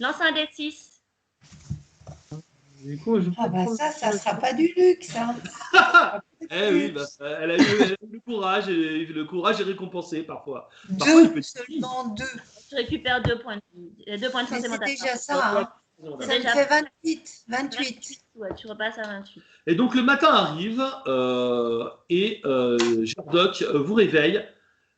Lance un dé 6. Du coup, je Ah ben ça sera pas du luxe. Hein. Eh oui, bah, elle a eu le courage, et le courage est récompensé parfois. Parfois, il peut Deux, être seulement deux. Tu récupères 2 points de, 2 points de Mais santé c'est mentale. déjà ça. Hein. C'est Ça me déjà fait 28. 28. Ouais, tu repasses à 28. Et donc le matin arrive et Sherlock vous réveille.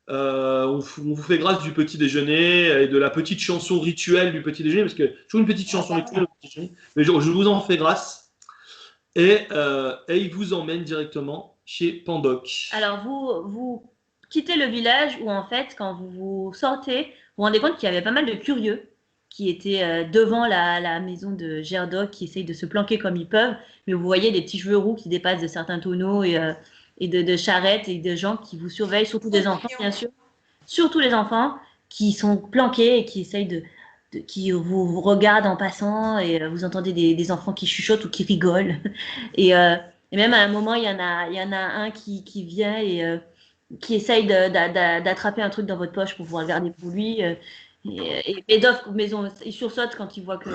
On vous fait grâce du petit déjeuner et de la petite chanson rituelle du petit déjeuner, parce que toujours une petite chanson rituelle au petit déjeuner, mais je vous en fais grâce. Et il vous emmène directement chez Pandoc. Alors, vous quittez le village où, en fait, quand vous sortez, vous vous rendez compte qu'il y avait pas mal de curieux qui étaient devant la maison de Gerdoc, qui essayent de se planquer comme ils peuvent. Mais vous voyez des petits cheveux roux qui dépassent de certains tonneaux et de charrettes et de gens qui vous surveillent, surtout des enfants, bien sûr. Surtout les enfants qui sont planqués et qui essayent qui vous regardent en passant et vous entendez des enfants qui chuchotent ou qui rigolent. Et même à un moment, il y en a un qui vient et qui essaye d'attraper un truc dans votre poche pour vous regarder pour lui. Et il sursaute quand il voit que.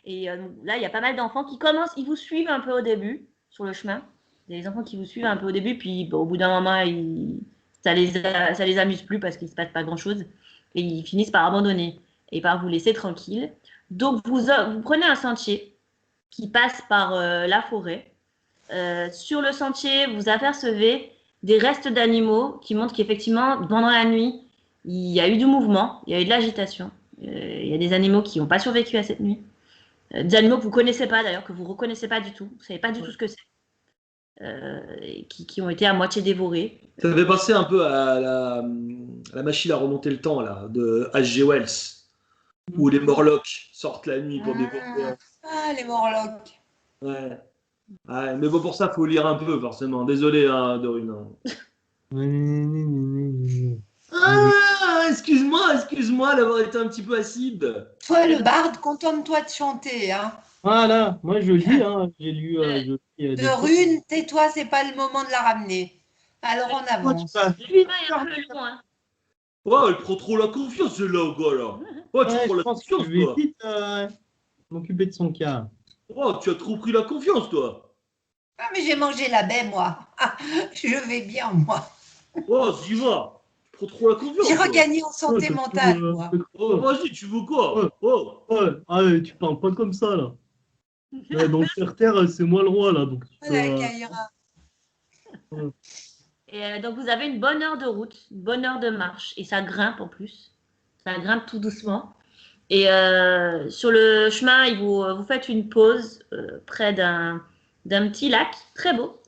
Et là, il y a pas mal d'enfants qui commencent, ils vous suivent un peu au début sur le chemin. Il y a des enfants qui vous suivent un peu au début, puis bon, au bout d'un moment, ça les amuse plus parce qu'il se passe pas grand-chose. Et ils finissent par abandonner et par vous laisser tranquille. Donc, vous prenez un sentier qui passe par la forêt. Sur le sentier, vous apercevez des restes d'animaux qui montrent qu'effectivement, pendant la nuit, il y a eu du mouvement, il y a eu de l'agitation. Il y a des animaux qui n'ont pas survécu à cette nuit. Des animaux que vous ne connaissez pas d'ailleurs, que vous ne reconnaissez pas du tout. Vous ne savez pas du tout ce que c'est. Qui ont été à moitié dévorés. Ça fait penser un peu à la machine à remonter le temps là, de H.G. Wells, où les Morlocks sortent la nuit pour dévorer. Ah, les Morlocks. Ouais. Ouais, mais bon, pour ça, il faut lire un peu, forcément. Désolé, hein, Dorine. Ah, excuse-moi d'avoir été un petit peu acide. Toi, le barde, contente-toi de chanter. Hein. Voilà, moi je lis, hein, j'ai lu. Je lis, De Rune, tais-toi, c'est pas le moment de la ramener. Alors on avance. Le chemin est un peu long. Hein. Ouais, elle prend trop la confiance, celle-là, au gars, là. Ouais, tu Ouais, prends je la pense que confiance, je vais toi. vite m'occuper de son cas. Oh, tu as trop pris la confiance, toi. Ah, mais j'ai mangé la baie, moi. Ah, je vais bien, moi. Oh, j'y va. Tu prends trop la J'ai confiance, toi. regagné en Ouais, santé t'as mentale, trop, moi. Oh, vas-y, tu veux ouais, quoi? Oh. ouais. Allez, tu parles pas comme ça, là. Dans le terre-terre, c'est moi le roi, là. Donc, tu peux, La Kaira. ouais. Et donc, vous avez une bonne heure de route, une bonne heure de marche, et ça grimpe en plus. Ça grimpe tout doucement. Et sur le chemin, vous faites une pause près d'un petit lac très beau.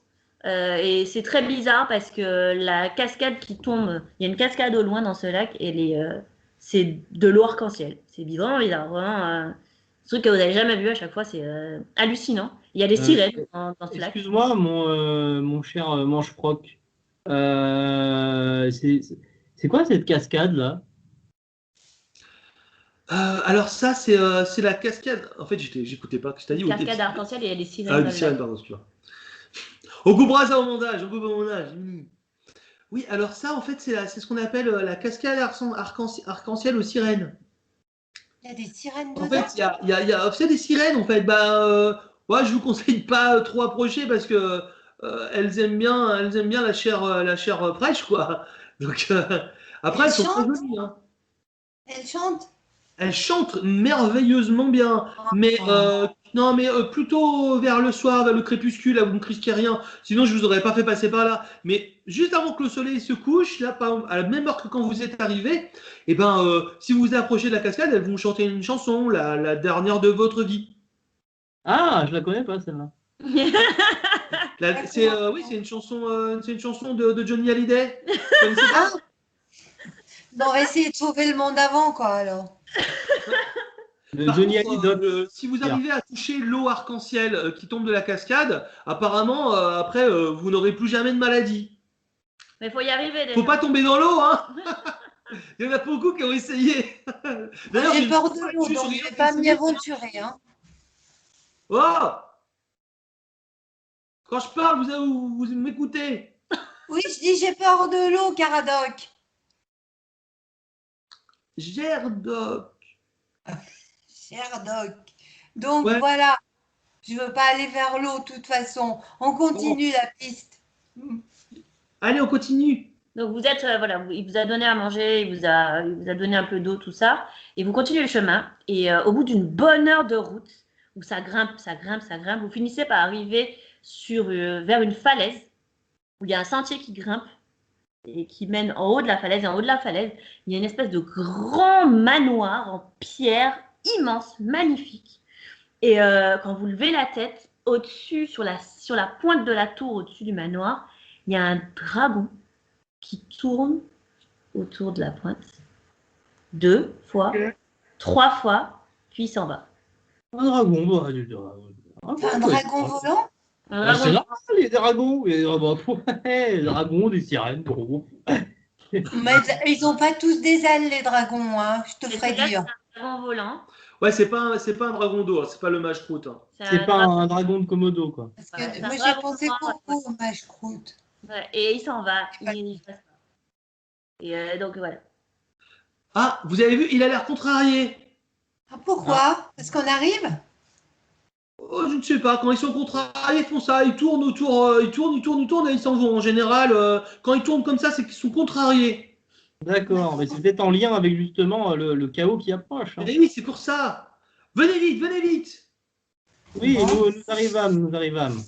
Et c'est très bizarre parce que la cascade qui tombe, il y a une cascade au loin dans ce lac et c'est de l'eau arc-en-ciel. C'est vraiment bizarre, vraiment un truc que vous n'avez jamais vu à chaque fois, c'est hallucinant. Il y a des Euh, sirènes dans ce lac. Excuse-moi, mon cher Manche-Croc. C'est quoi cette cascade, là? Alors ça, c'est la cascade. En fait, j'écoutais pas ce que je t'ai Une dit. cascade arc-en-ciel et il y a des Ah, sirènes du dans le lac. sirène, pardon, excuse-moi. On coupera ça au montage, on coupe au montage. Oui, alors ça, en fait, c'est ce qu'on appelle la cascade arc-en-ciel aux sirènes. Il y a des sirènes En dedans? fait, c'est des sirènes, en fait. Ouais, je vous conseille de pas trop approcher parce que elles aiment bien la chair fraîche, quoi. Donc, après, Elles elles sont très chantent? jolies, hein. Elles chantent? Elle chante merveilleusement bien, mais Oh. non, mais plutôt vers le soir, vers le crépuscule, là, vous ne risquez rien. Sinon, je vous aurais pas fait passer par là. Mais juste avant que le soleil se couche, là, par exemple, à la même heure que quand vous êtes arrivé, et ben, si vous vous approchez de la cascade, elles vont chanter une chanson, la dernière de votre vie. Ah, je la connais pas, celle-là. Oui, c'est une chanson de Johnny Hallyday. Vous connaissez Ah, pas? bon, on va essayer de sauver le monde avant, quoi, alors. De Par Johnny contre, Hallyday. si vous arrivez à toucher l'eau arc-en-ciel qui tombe de la cascade, apparemment, après, vous n'aurez plus jamais de maladie. Mais il faut y arriver Faut déjà. pas tomber dans l'eau, hein. Il y en a beaucoup qui ont essayé. Moi, D'ailleurs, j'ai j'ai une peur photo de l'eau, là-dessus sur donc je rien vais qui a pas m'y essayé. aventurer, hein. Oh, quand je parle, vous m'écoutez. Oui, je dis j'ai peur de l'eau, Caradoc. Gerdoc. Cher Doc. Donc Ouais. voilà, je veux pas aller vers l'eau de toute façon. On Bon. continue la piste. Allez, on continue. Donc vous êtes, voilà, il vous a donné à manger, il vous a donné un peu d'eau, tout ça, et vous continuez le chemin. Et au bout d'une bonne heure de route, où ça grimpe, ça grimpe, ça grimpe, vous finissez par arriver vers une falaise, où il y a un sentier qui grimpe et qui mène en haut de la falaise. Et en haut de la falaise, il y a une espèce de grand manoir en pierre immense, magnifique. Et quand vous levez la tête, au-dessus, sur la pointe de la tour, au-dessus du manoir, il y a un dragon qui tourne autour de la pointe 2 fois, 3 fois, puis il s'en va. Un dragon, bah, Un dragon volant? Un Ah, c'est dragon. normal, les dragons. Les dragons, ouais, les dragons, des sirènes, bon. Mais ils n'ont pas tous des ailes, les dragons, hein, je te Et ferai celui-là, dire. c'est un dragon volant. Ouais, c'est pas un dragon d'eau, hein, c'est pas le mage croûte, hein. C'est C'est un pas dragon, un dragon de Komodo, quoi. Parce ouais, que c'est un moi, j'ai dragon pensé noir. beaucoup au mâche-croûte. Ouais, et il s'en va. Il passe pas. Et donc voilà. Ah, vous avez vu, il a l'air contrarié. Ah, Ah, pourquoi? Parce qu'on arrive? Oh, je ne sais pas, quand ils sont contrariés, ils font ça, ils tournent autour, ils tournent et ils s'en vont. En général, quand ils tournent comme ça, c'est qu'ils sont contrariés. d'accord, mais c'est peut-être en lien avec justement le chaos qui approche, hein. Et oui, c'est pour ça. Venez vite, venez vite. Oui, Bon. nous arrivâmes, nous arrivâmes.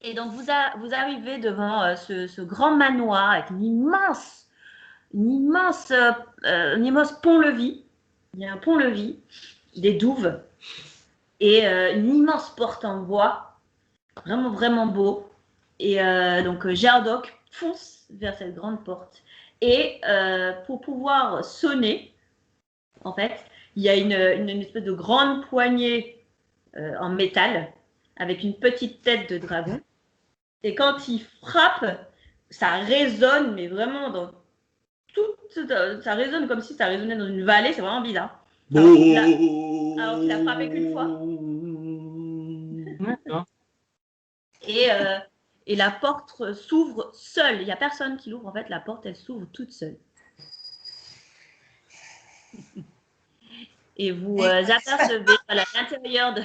Et donc vous arrivez devant ce grand manoir avec un immense pont-levis. Il y a un pont-levis, des douves et une immense porte en bois, vraiment vraiment beau. Et donc Gerdoc fonce vers cette grande porte. Et pour pouvoir sonner, en fait, il y a une espèce de grande poignée en métal avec une petite tête de dragon. Et quand il frappe, ça résonne, mais vraiment dans ça résonne comme si ça résonnait dans une vallée, c'est vraiment bizarre. Alors qu'il a frappé qu'une fois. D'accord. Et, euh, et la porte s'ouvre seule. Il n'y a personne qui l'ouvre, en fait, la porte, elle s'ouvre toute seule. Et vous apercevez à l'intérieur de...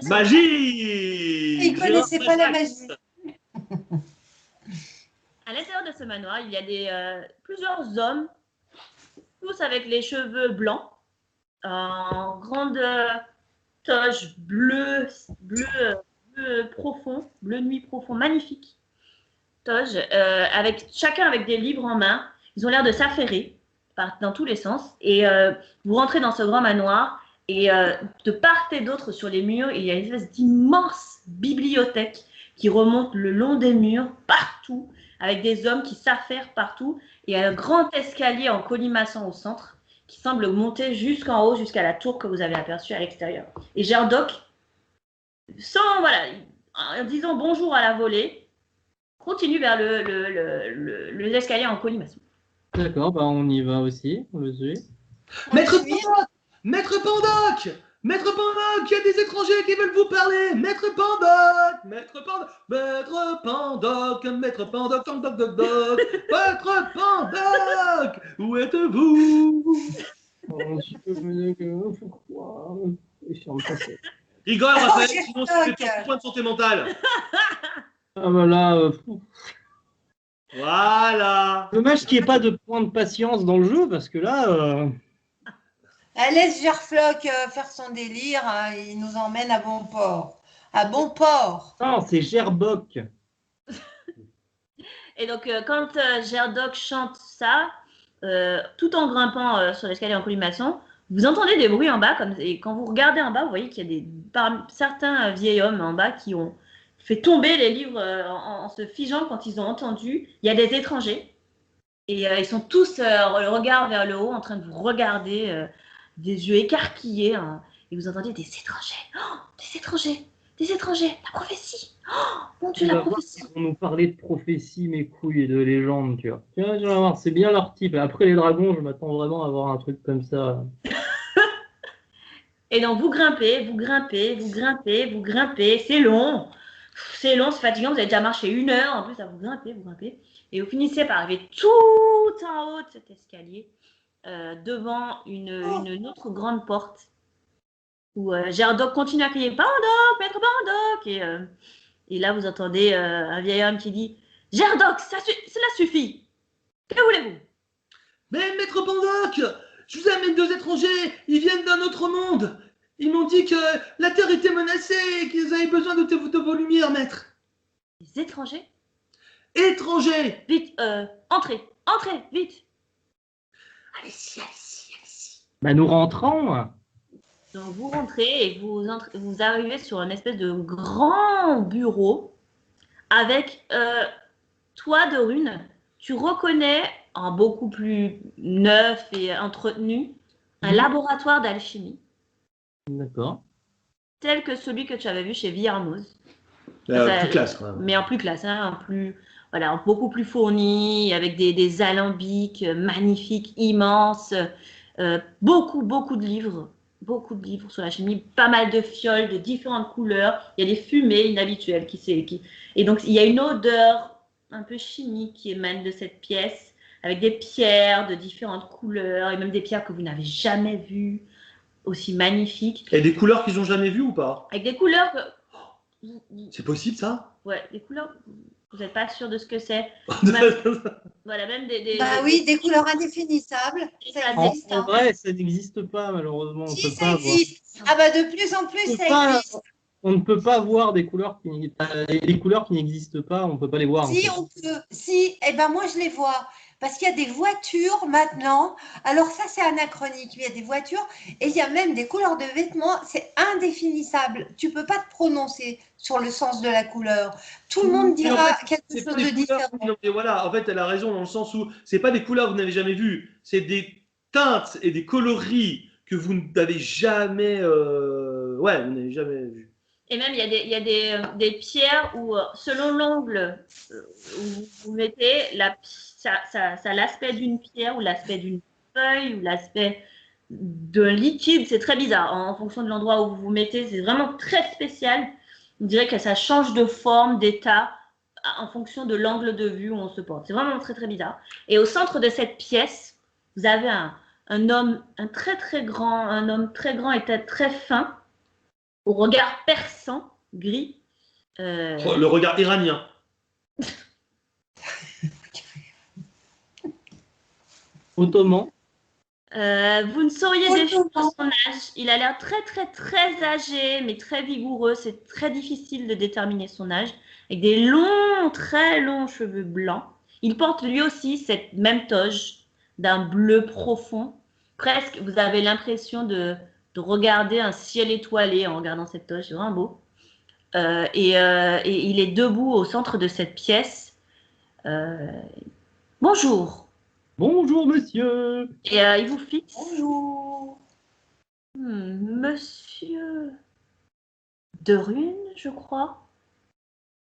Magie! Il ne connaissait pas la magie. À l'intérieur de ce manoir, il y a plusieurs hommes, tous avec les cheveux blancs, en grande toge bleu profond, bleu nuit profond, magnifique toge, chacun avec des livres en main. Ils ont l'air de s'affairer dans tous les sens. Et vous rentrez dans ce grand manoir et de part et d'autre sur les murs, il y a une espèce d'immense bibliothèque qui remonte le long des murs, partout, avec des hommes qui s'affairent partout. Et un grand escalier en colimaçon au centre qui semble monter jusqu'en haut, jusqu'à la tour que vous avez aperçue à l'extérieur. Et Gerdoc, en disant bonjour à la volée, continue vers les escaliers en colimaçon. D'accord, bah on y va aussi, on le suit. Maître Pandoc! Maître Pandoc! Maître Pandoc, il y a des étrangers qui veulent vous parler! Maître Pandoc! Maître Pandoc! Maître Pandoc! Maître Pandoc! Doc, doc, doc! Maître Pandoc! Où êtes-vous? Pourquoi? Rigole, Raphaël, sinon c'est pas point de santé mentale. Ah bah là, Voilà. dommage qu'il n'y ait pas de point de patience dans le jeu, parce que là... Laisse Gerfloc faire son délire, hein, il nous emmène à bon port. À bon port. Non, c'est Gerboc. Et donc, quand Gerdoc chante ça, tout en grimpant sur l'escalier en colimaçon, vous entendez des bruits en bas. Et quand vous regardez en bas, vous voyez qu'il y a certains vieils hommes en bas qui ont fait tomber les livres en se figeant quand ils ont entendu. Il y a des étrangers. Et ils sont tous le regard vers le haut, en train de vous regarder, des yeux écarquillés. Hein, et vous entendez des étrangers. Oh, des étrangers. Des étrangers. La prophétie. Oh, mon Dieu, la prophétie. On nous parlait de prophétie, mes couilles, et de légendes, tu vois. Tiens, je vais voir, c'est bien leur type. Après les dragons, je m'attends vraiment à avoir un truc comme ça. Et donc, vous grimpez, vous grimpez, vous grimpez, vous grimpez. C'est long. C'est long, c'est fatigant. Vous avez déjà marché 1 heure. En plus, là, vous grimpez, vous grimpez. Et vous finissez par arriver tout en haut de cet escalier, devant une autre grande porte, où Gerdoc continue à crier « Pandoc, maître Pandoc !» Et là, vous entendez un vieil homme qui dit « Gerdoc, cela suffit. Que voulez-vous » Mais maître Pandoc, je vous amène 2 étrangers, ils viennent d'un autre monde. Ils m'ont dit que la Terre était menacée et qu'ils avaient besoin de vos lumières, maître. Les étrangers? Étrangers! Vite, entrez, vite. Allez-y, allez-y, allez-y. Bah, nous rentrons. Donc, vous rentrez et vous arrivez sur une espèce de grand bureau avec toit de runes. Tu reconnais, en beaucoup plus neuf et entretenu, un laboratoire d'alchimie. D'accord. Tel que celui que tu avais vu chez Villarmoz. Plus classe, quand même. Mais en plus classe, hein, beaucoup plus fourni, avec des alambics magnifiques, immenses, beaucoup de livres. Beaucoup de livres sur la chimie, pas mal de fioles de différentes couleurs. Il y a des fumées inhabituelles et donc il y a une odeur un peu chimique qui émane de cette pièce, avec des pierres de différentes couleurs et même des pierres que vous n'avez jamais vues, aussi magnifiques. Et des couleurs qu'ils n'ont jamais vues ou pas? Avec des couleurs que... C'est possible ça? Ouais, des couleurs. Vous n'êtes pas sûr de ce que c'est. Voilà, même des couleurs indéfinissables. Ça existe. En vrai, ça n'existe pas, malheureusement. Si, ça existe. Ah bah de plus en plus, ça existe. On ne peut pas voir des couleurs qui n'existent pas, on ne peut pas les voir. Si, on peut. Si, moi je les vois. Parce qu'il y a des voitures maintenant. Alors ça, c'est anachronique. Il y a des voitures et il y a même des couleurs de vêtements. C'est indéfinissable. Tu ne peux pas te prononcer sur le sens de la couleur. Tout le monde dira quelque chose de différent. Non, mais voilà, en fait, elle a raison dans le sens où c'est pas des couleurs que vous n'avez jamais vues. C'est des teintes et des coloris que vous n'avez jamais... vous n'avez jamais vu. Et même, il y a des pierres où, selon l'angle où vous mettez, ça a l'aspect d'une pierre ou l'aspect d'une feuille ou l'aspect d'un liquide. C'est très bizarre. En fonction de l'endroit où vous vous mettez, c'est vraiment très spécial. On dirait que ça change de forme, d'état, en fonction de l'angle de vue où on se porte. C'est vraiment très, très bizarre. Et au centre de cette pièce, Vous avez un homme, un homme très grand et tête très fin, au regard perçant, gris. Le regard iranien. Ottoman. Vous ne sauriez Ottoman. définir son âge. Il a l'air très très très âgé, mais très vigoureux. C'est très difficile de déterminer son âge. Avec des longs, très longs cheveux blancs. Il porte lui aussi cette même toge d'un bleu profond. Presque, vous avez l'impression de regarder un ciel étoilé en regardant cette toge. C'est vraiment beau. Et il est debout au centre de cette pièce. Bonjour. Bonjour, monsieur. Et il vous fixe. Bonjour. Monsieur de Rune, je crois.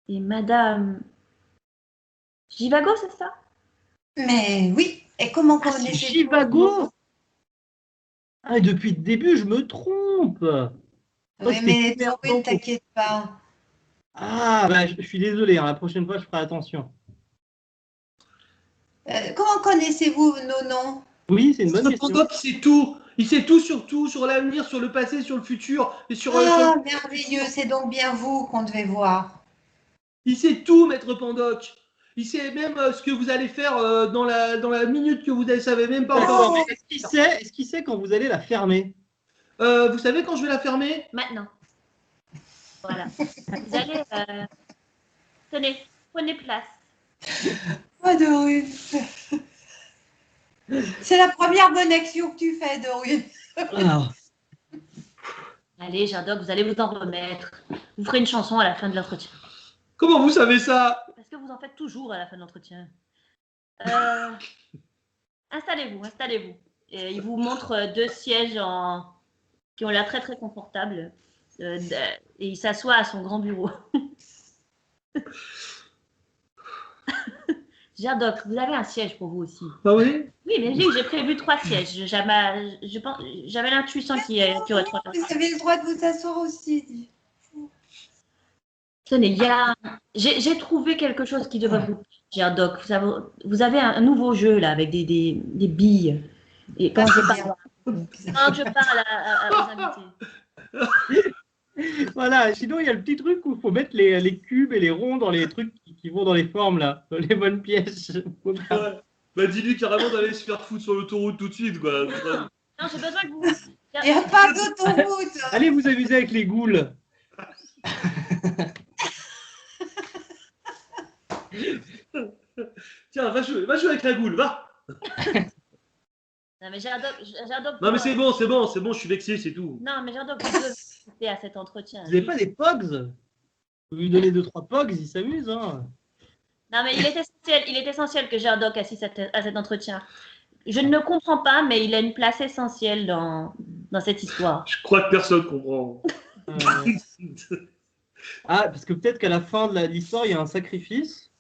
Et Madame Jivago, c'est ça? Mais oui, et comment Ah, c'est connaissez-vous Jivago. Ah, et depuis le début, je me trompe. Oui, c'était mais clair, Dorine, donc. t'inquiète pas. Ah, bah, je suis désolé, hein, la prochaine fois, je ferai attention. Comment connaissez-vous nos noms? Oui, c'est une bonne Ce question. Pandoc, il sait tout. Il sait tout, sur l'avenir, sur le passé, sur le futur. Et sur Ah, le... merveilleux, c'est donc bien vous qu'on devait voir. Il sait tout, maître Pandoc. Il sait même ce que vous allez faire dans la minute que vous ne savez même pas D'accord, encore. mais est-ce qu'il sait quand vous allez la fermer? Vous savez quand je vais la fermer? Maintenant. Voilà. Vous allez. Tenez, prenez place. Oh, Dorine. C'est la première bonne action que tu fais, Dorine. Ah, Allez, Jardoc, vous allez vous en remettre. Vous ferez une chanson à la fin de l'entretien. Comment vous savez ça? Parce que vous en faites toujours à la fin de l'entretien. Installez-vous, installez-vous. Et il vous montre 2 sièges qui ont l'air très très confortables. Et il s'assoit à son grand bureau. Jardoc, vous avez un siège pour vous aussi. Ah oui? Oui, mais j'ai prévu 3 sièges. J'avais l'intuition qu'il y aurait 3 personnes. Vous avez le droit de vous asseoir aussi. Tenez, j'ai trouvé quelque chose qui devrait vous plaire, Jardoc. Vous avez un nouveau jeu là avec des billes. Et quand je parle aux invités. voilà, sinon il y a le petit truc où il faut mettre les cubes et les ronds dans les trucs qui vont dans les formes là, dans les bonnes pièces. Ouais. Bah dis-lui carrément d'aller se faire foutre sur l'autoroute tout de suite, quoi. Non, j'ai besoin que vous. Il n'y a pas d'autoroute. Allez vous amuser avec les ghouls. Tiens, va jouer avec la goule, va. Non, mais Jardoc. Non mais c'est bon, je suis vexé, c'est tout. Non, mais Jardoc, vous devez participer à cet entretien. Vous n'avez pas des pogs? Vous lui donnez 2-3 pogs, il s'amuse. Hein. Non, mais il est essentiel que Jardoc assiste à cet entretien. Je ne le comprends pas, mais il a une place essentielle dans cette histoire. Je crois que personne comprend. Ah, parce que peut-être qu'à la fin de l'histoire, il y a un sacrifice.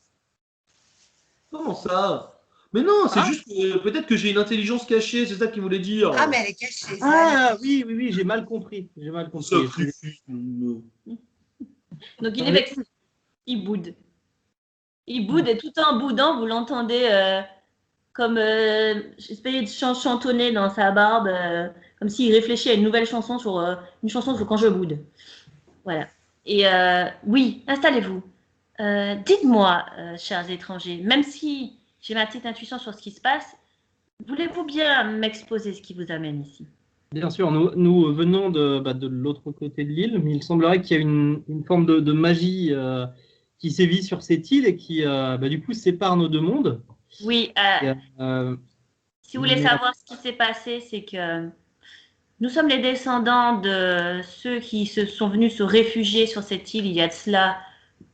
Comment ça? Mais non, c'est juste que peut-être que j'ai une intelligence cachée, c'est ça qu'il voulait dire. Ah, mais elle est cachée. Ça. Ah oui, j'ai mal compris. Sacrifice. Donc il est vexé. Il boude. Il boude et tout en boudant, vous l'entendez comme espérer de chantonner dans sa barbe, comme s'il réfléchit à une nouvelle chanson sur quand je boude. Voilà. Et oui, installez-vous. Dites-moi, chers étrangers, même si j'ai ma petite intuition sur ce qui se passe, voulez-vous bien m'exposer ce qui vous amène ici? Bien sûr, nous venons de l'autre côté de l'île, mais il semblerait qu'il y a une forme de magie qui sévit sur cette île et qui, du coup, sépare nos deux mondes. Oui, si vous voulez savoir ce qui s'est passé, c'est que nous sommes les descendants de ceux qui se sont venus se réfugier sur cette île il y a de cela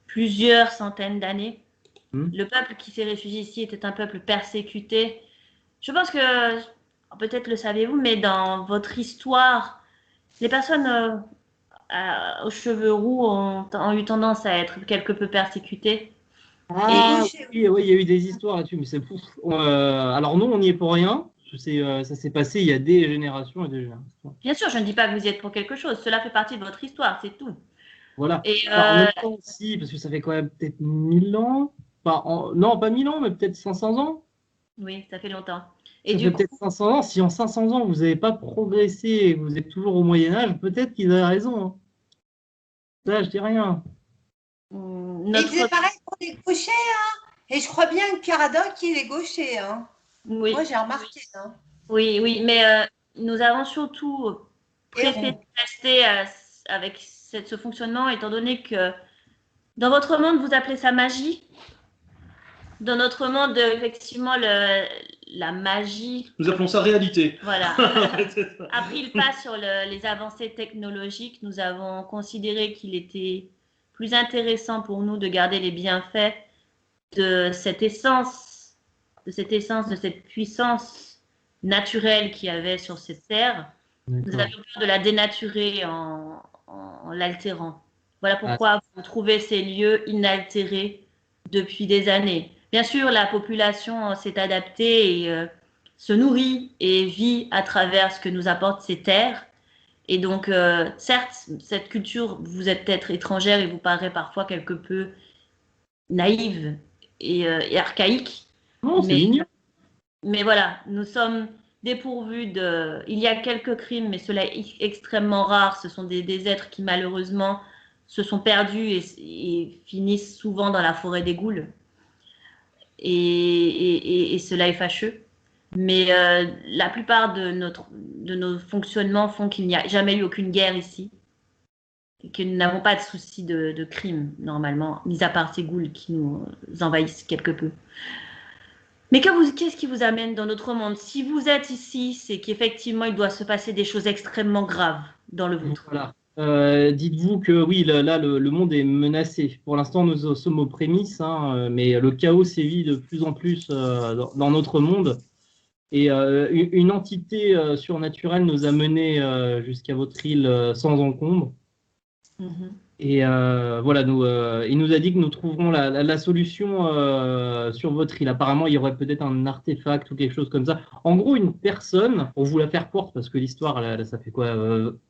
plusieurs centaines d'années. Le peuple qui s'est réfugié ici était un peuple persécuté. Je pense que, peut-être le savez-vous, mais dans votre histoire, les personnes aux cheveux roux ont eu tendance à être quelque peu persécutées. Ah oui, il y a eu des histoires là-dessus, mais c'est fou. Alors nous, on n'y est pour rien. Ça s'est passé il y a des générations et des générations. Bien sûr, je ne dis pas que vous y êtes pour quelque chose. Cela fait partie de votre histoire, c'est tout. Voilà. Et en même temps aussi, parce que ça fait quand même peut-être 1000 ans. Non, pas 1000 ans, mais peut-être 500 ans. Oui, ça fait longtemps. Ça fait peut-être 500 ans. Si en 500 ans, vous n'avez pas progressé et que vous êtes toujours au Moyen-Âge, peut-être qu'ils avaient raison. Hein. Ça, je dis rien. Il faisait pareil pour les gauchers, hein. Et je crois bien que Caradoc, il est gaucher, hein. Oui. Moi, j'ai remarqué. Hein. Oui, mais nous avons surtout préféré rester avec ce fonctionnement, étant donné que dans votre monde, vous appelez ça magie. Dans notre monde, effectivement, la magie. Nous appelons ça réalité. Voilà. A pris le pas sur les avancées technologiques. Nous avons considéré qu'il était plus intéressant pour nous de garder les bienfaits de cette essence, de cette puissance naturelle qu'il y avait sur cette terre. Nous avions peur de la dénaturer en l'altérant. Voilà pourquoi vous trouvez ces lieux inaltérés depuis des années. Bien sûr, la population s'est adaptée et se nourrit et vit à travers ce que nous apportent ces terres. Et donc, certes, cette culture vous êtes peut-être étrangère et vous paraît parfois quelque peu naïve et archaïque. Non, c'est mignon. Mais voilà, nous sommes dépourvus de... Il y a quelques crimes, mais cela est extrêmement rare. Ce sont des êtres qui, malheureusement, se sont perdus et finissent souvent dans la forêt des Goules. Et cela est fâcheux. Mais la plupart de nos fonctionnements font qu'il n'y a jamais eu aucune guerre ici. Et que nous n'avons pas de soucis de crime, normalement, mis à part ces Goules qui nous envahissent quelque peu. Mais qu'est-ce qui vous amène dans notre monde? Si vous êtes ici, c'est qu'effectivement, il doit se passer des choses extrêmement graves dans le vôtre. Voilà. Dites-vous que oui, là, le monde est menacé. Pour l'instant, nous sommes aux prémices, hein, mais le chaos sévit de plus en plus dans notre monde. Et une entité surnaturelle nous a menés jusqu'à votre île sans encombre. Mm-hmm. Et voilà, il nous a dit que nous trouverons la solution sur votre île. Apparemment, il y aurait peut-être un artefact ou quelque chose comme ça. En gros, une personne, pour vous la faire courte, parce que l'histoire, ça fait quoi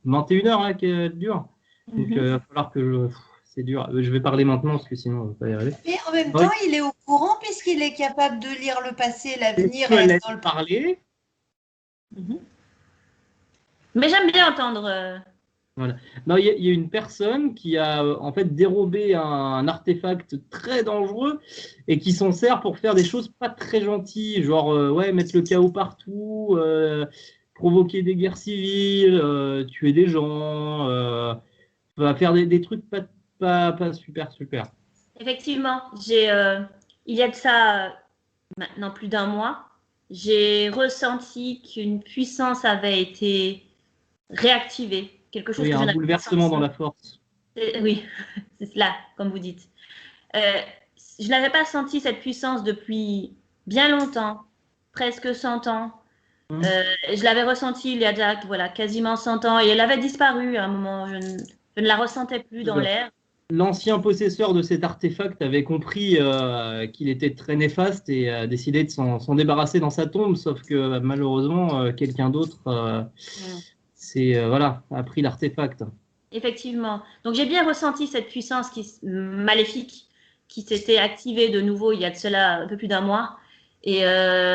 21 heures hein, qu'elle dure. Donc, il va falloir que c'est dur. Je vais parler maintenant, parce que sinon, on ne va pas y arriver. Mais en même temps, il est au courant, puisqu'il est capable de lire le passé, l'avenir et dans le parler. Mais j'aime bien entendre... Voilà. Non, il y a une personne qui a en fait dérobé un artefact très dangereux et qui s'en sert pour faire des choses pas très gentilles, genre mettre le chaos partout, provoquer des guerres civiles, tuer des gens, faire des trucs pas super. Effectivement, il y a de ça maintenant plus d'un mois, j'ai ressenti qu'une puissance avait été réactivée. Quelque chose un bouleversement dans la force. Oui, c'est cela, comme vous dites. Je n'avais pas senti cette puissance depuis bien longtemps, presque 100 ans. Je l'avais ressentie il y a déjà quasiment 100 ans et elle avait disparu à un moment. Je ne la ressentais plus dans l'air. L'ancien possesseur de cet artefact avait compris qu'il était très néfaste et a décidé de s'en débarrasser dans sa tombe, sauf que malheureusement, quelqu'un d'autre... a pris l'artefact. Effectivement. Donc j'ai bien ressenti cette puissance maléfique qui s'était activée de nouveau il y a de cela un peu plus d'un mois. Et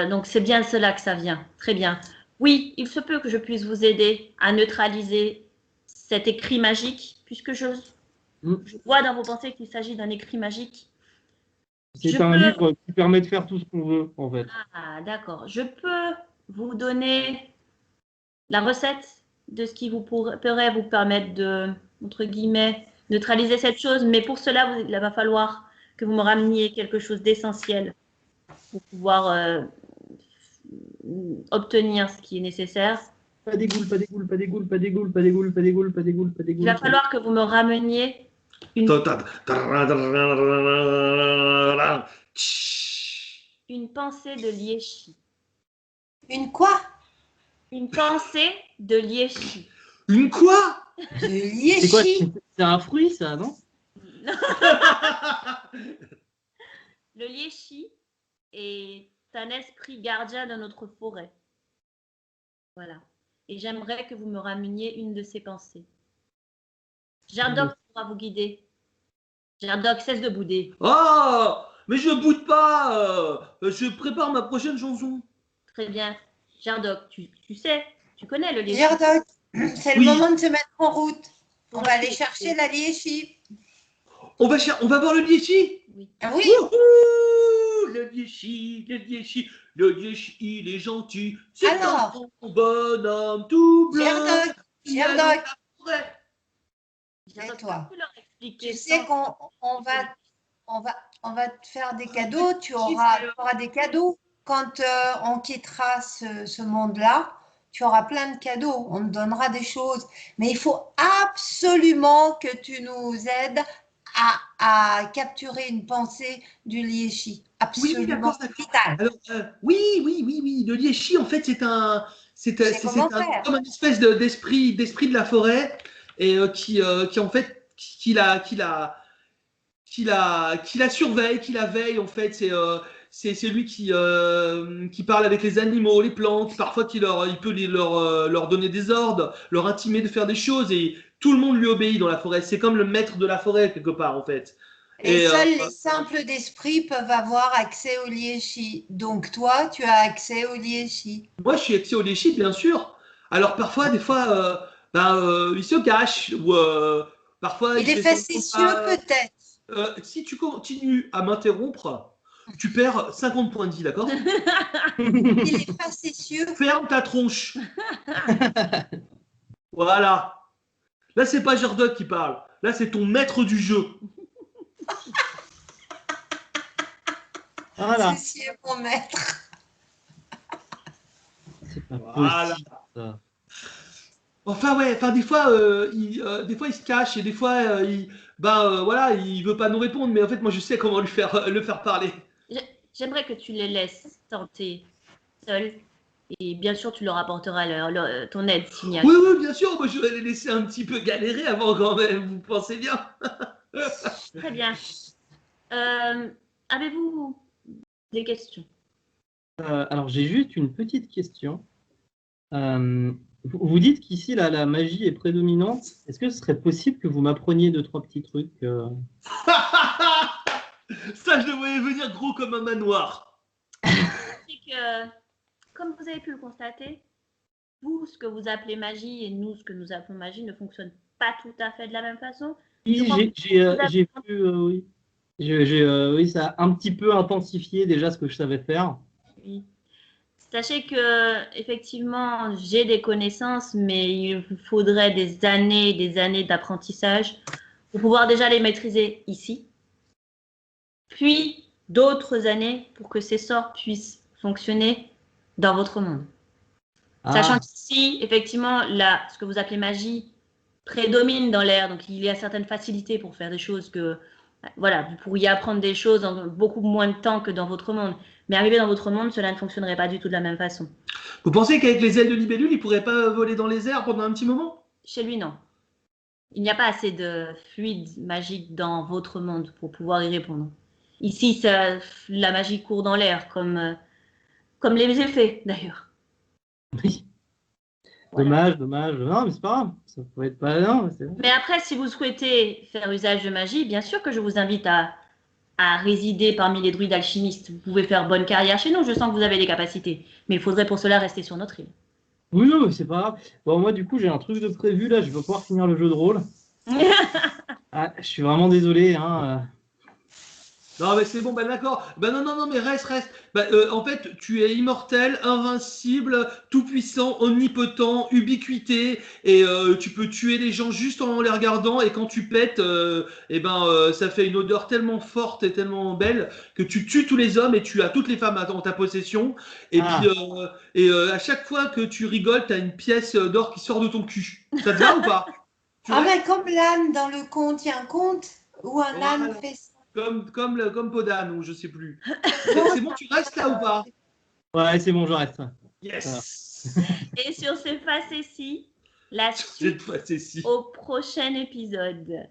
donc c'est bien de cela que ça vient. Très bien. Oui, il se peut que je puisse vous aider à neutraliser cet écrit magique, puisque je vois dans vos pensées qu'il s'agit d'un écrit magique. C'est un livre qui permet de faire tout ce qu'on veut, en fait. Ah, d'accord. Je peux vous donner la recette de ce qui pourrait vous permettre de, entre guillemets, neutraliser cette chose. Mais pour cela, il va falloir que vous me rameniez quelque chose d'essentiel pour pouvoir obtenir ce qui est nécessaire. Pas des goules. Il va falloir que vous me rameniez une pensée de Liechi. Une quoi? Une pensée de Liechi. Une quoi? De Liechi. C'est un fruit, ça, non? Le Liechi est un esprit gardien de notre forêt. Voilà. Et j'aimerais que vous me rameniez une de ces pensées. Gerdoc pourra vous guider. Gerdoc, cesse de bouder. Oh! Mais je boude pas. Je prépare ma prochaine chanson. Très bien. Gerdoc, tu sais, tu connais le liéchi. Gerdoc, c'est le Oui. moment de se mettre en route. On Pour va aller acheter- chercher la liéchi. On va voir le liéchi. Oui. Ah oui, Wouhou, le liéchi, le liéchi, le liéchi, il est gentil. C'est un Alors, grand bonhomme tout blanc. Gerdoc, Il a Gerdoc, la forêt. Gerdoc, tais-toi. peux-tu leur expliquer Tu sais sans- qu'on va te faire des cadeaux. Tu auras des cadeaux. Quand on quittera ce monde-là, tu auras plein de cadeaux. On te donnera des choses. Mais il faut absolument que tu nous aides à capturer une pensée du liéchi. Oui, Absolument, d'accord, c'est d'accord. vital. Alors, oui. Le liéchi, en fait, C'est comment faire. comme une espèce d'esprit de la forêt et qui en fait, qui la surveille, qui la veille. En fait, c'est lui qui parle avec les animaux, les plantes, parfois il peut leur donner des ordres, leur intimer de faire des choses et tout le monde lui obéit dans la forêt. C'est comme le maître de la forêt quelque part, en fait. Et Et seuls les simples d'esprit peuvent avoir accès au liéchi. Donc toi, tu as accès au liéchi. moi, je suis accès au liéchi, bien sûr. Alors parfois, des fois, il se cache ou parfois il Il est fait semblant facétieux peut-être. si tu continues à m'interrompre, tu perds 50 points de vie, d'accord? Il est facétieux. Ferme ta tronche. Voilà. Là, c'est pas Gerdoc qui parle. Là, c'est ton maître du jeu. Voilà. Ceci est mon maître. C'est pas Voilà. possible, ça. Enfin, ouais. Enfin, des fois, il se cache et des fois, voilà, il veut pas nous répondre. Mais en fait, moi, je sais comment le faire parler. J'aimerais que tu les laisses tenter seuls. Et bien sûr, tu leur apporteras ton aide, Signal. Oui, bien sûr. Moi, je vais les laisser un petit peu galérer avant quand même. Vous pensez bien? Très bien. Avez-vous des questions? Alors, j'ai juste une petite question. Vous dites qu'ici, la magie est prédominante. Est-ce que ce serait possible que vous m'appreniez 2-3 petits trucs Ça, je le voyais venir gros comme un manoir. C'est que, comme vous avez pu le constater, vous, ce que vous appelez magie et nous, ce que nous appelons magie, ne fonctionne pas tout à fait de la même façon. Oui, j'ai vu, oui. Oui, ça a un petit peu intensifié déjà ce que je savais faire. Oui. Sachez que, effectivement, j'ai des connaissances, mais il vous faudrait des années d'apprentissage pour pouvoir déjà les maîtriser ici. Puis, d'autres années pour que ces sorts puissent fonctionner dans votre monde. Sachant qu'ici, effectivement, ce que vous appelez magie prédomine dans l'air, donc il y a certaines facilités pour faire des choses que, voilà, vous pourriez apprendre des choses en beaucoup moins de temps que dans votre monde. Mais arriver dans votre monde, cela ne fonctionnerait pas du tout de la même façon. Vous pensez qu'avec les ailes de libellule, il pourrait pas voler dans les airs pendant un petit moment? Chez lui, non. Il n'y a pas assez de fluide magique dans votre monde pour pouvoir y répondre. Ici, la magie court dans l'air, comme les effets, d'ailleurs. Oui. Voilà. Dommage. Non, mais c'est pas grave. Ça pourrait être pas. Non, Mais après, si vous souhaitez faire usage de magie, bien sûr que je vous invite à résider parmi les druides alchimistes. Vous pouvez faire bonne carrière chez nous, je sens que vous avez des capacités. Mais il faudrait pour cela rester sur notre île. Oui, non, mais c'est pas grave. Bon, moi, du coup, j'ai un truc de prévu là. Je vais pouvoir finir le jeu de rôle. Je suis vraiment désolé. Hein. Non, mais c'est bon, d'accord. Non, mais reste. En fait, tu es immortel, invincible, tout-puissant, omnipotent, ubiquité, et tu peux tuer les gens juste en les regardant, et quand tu pètes, ça fait une odeur tellement forte et tellement belle que tu tues tous les hommes et tu as toutes les femmes en ta possession. Et puis, à chaque fois que tu rigoles, tu as une pièce d'or qui sort de ton cul. Ça te va ou pas? Mais comme l'âne dans le conte, il y a un conte où un âne fait ça. Comme Podane, ou je sais plus. C'est bon, tu restes là ou pas? Ouais, c'est bon, je reste. Yes. Et sur ces facéties, la suite au prochain épisode.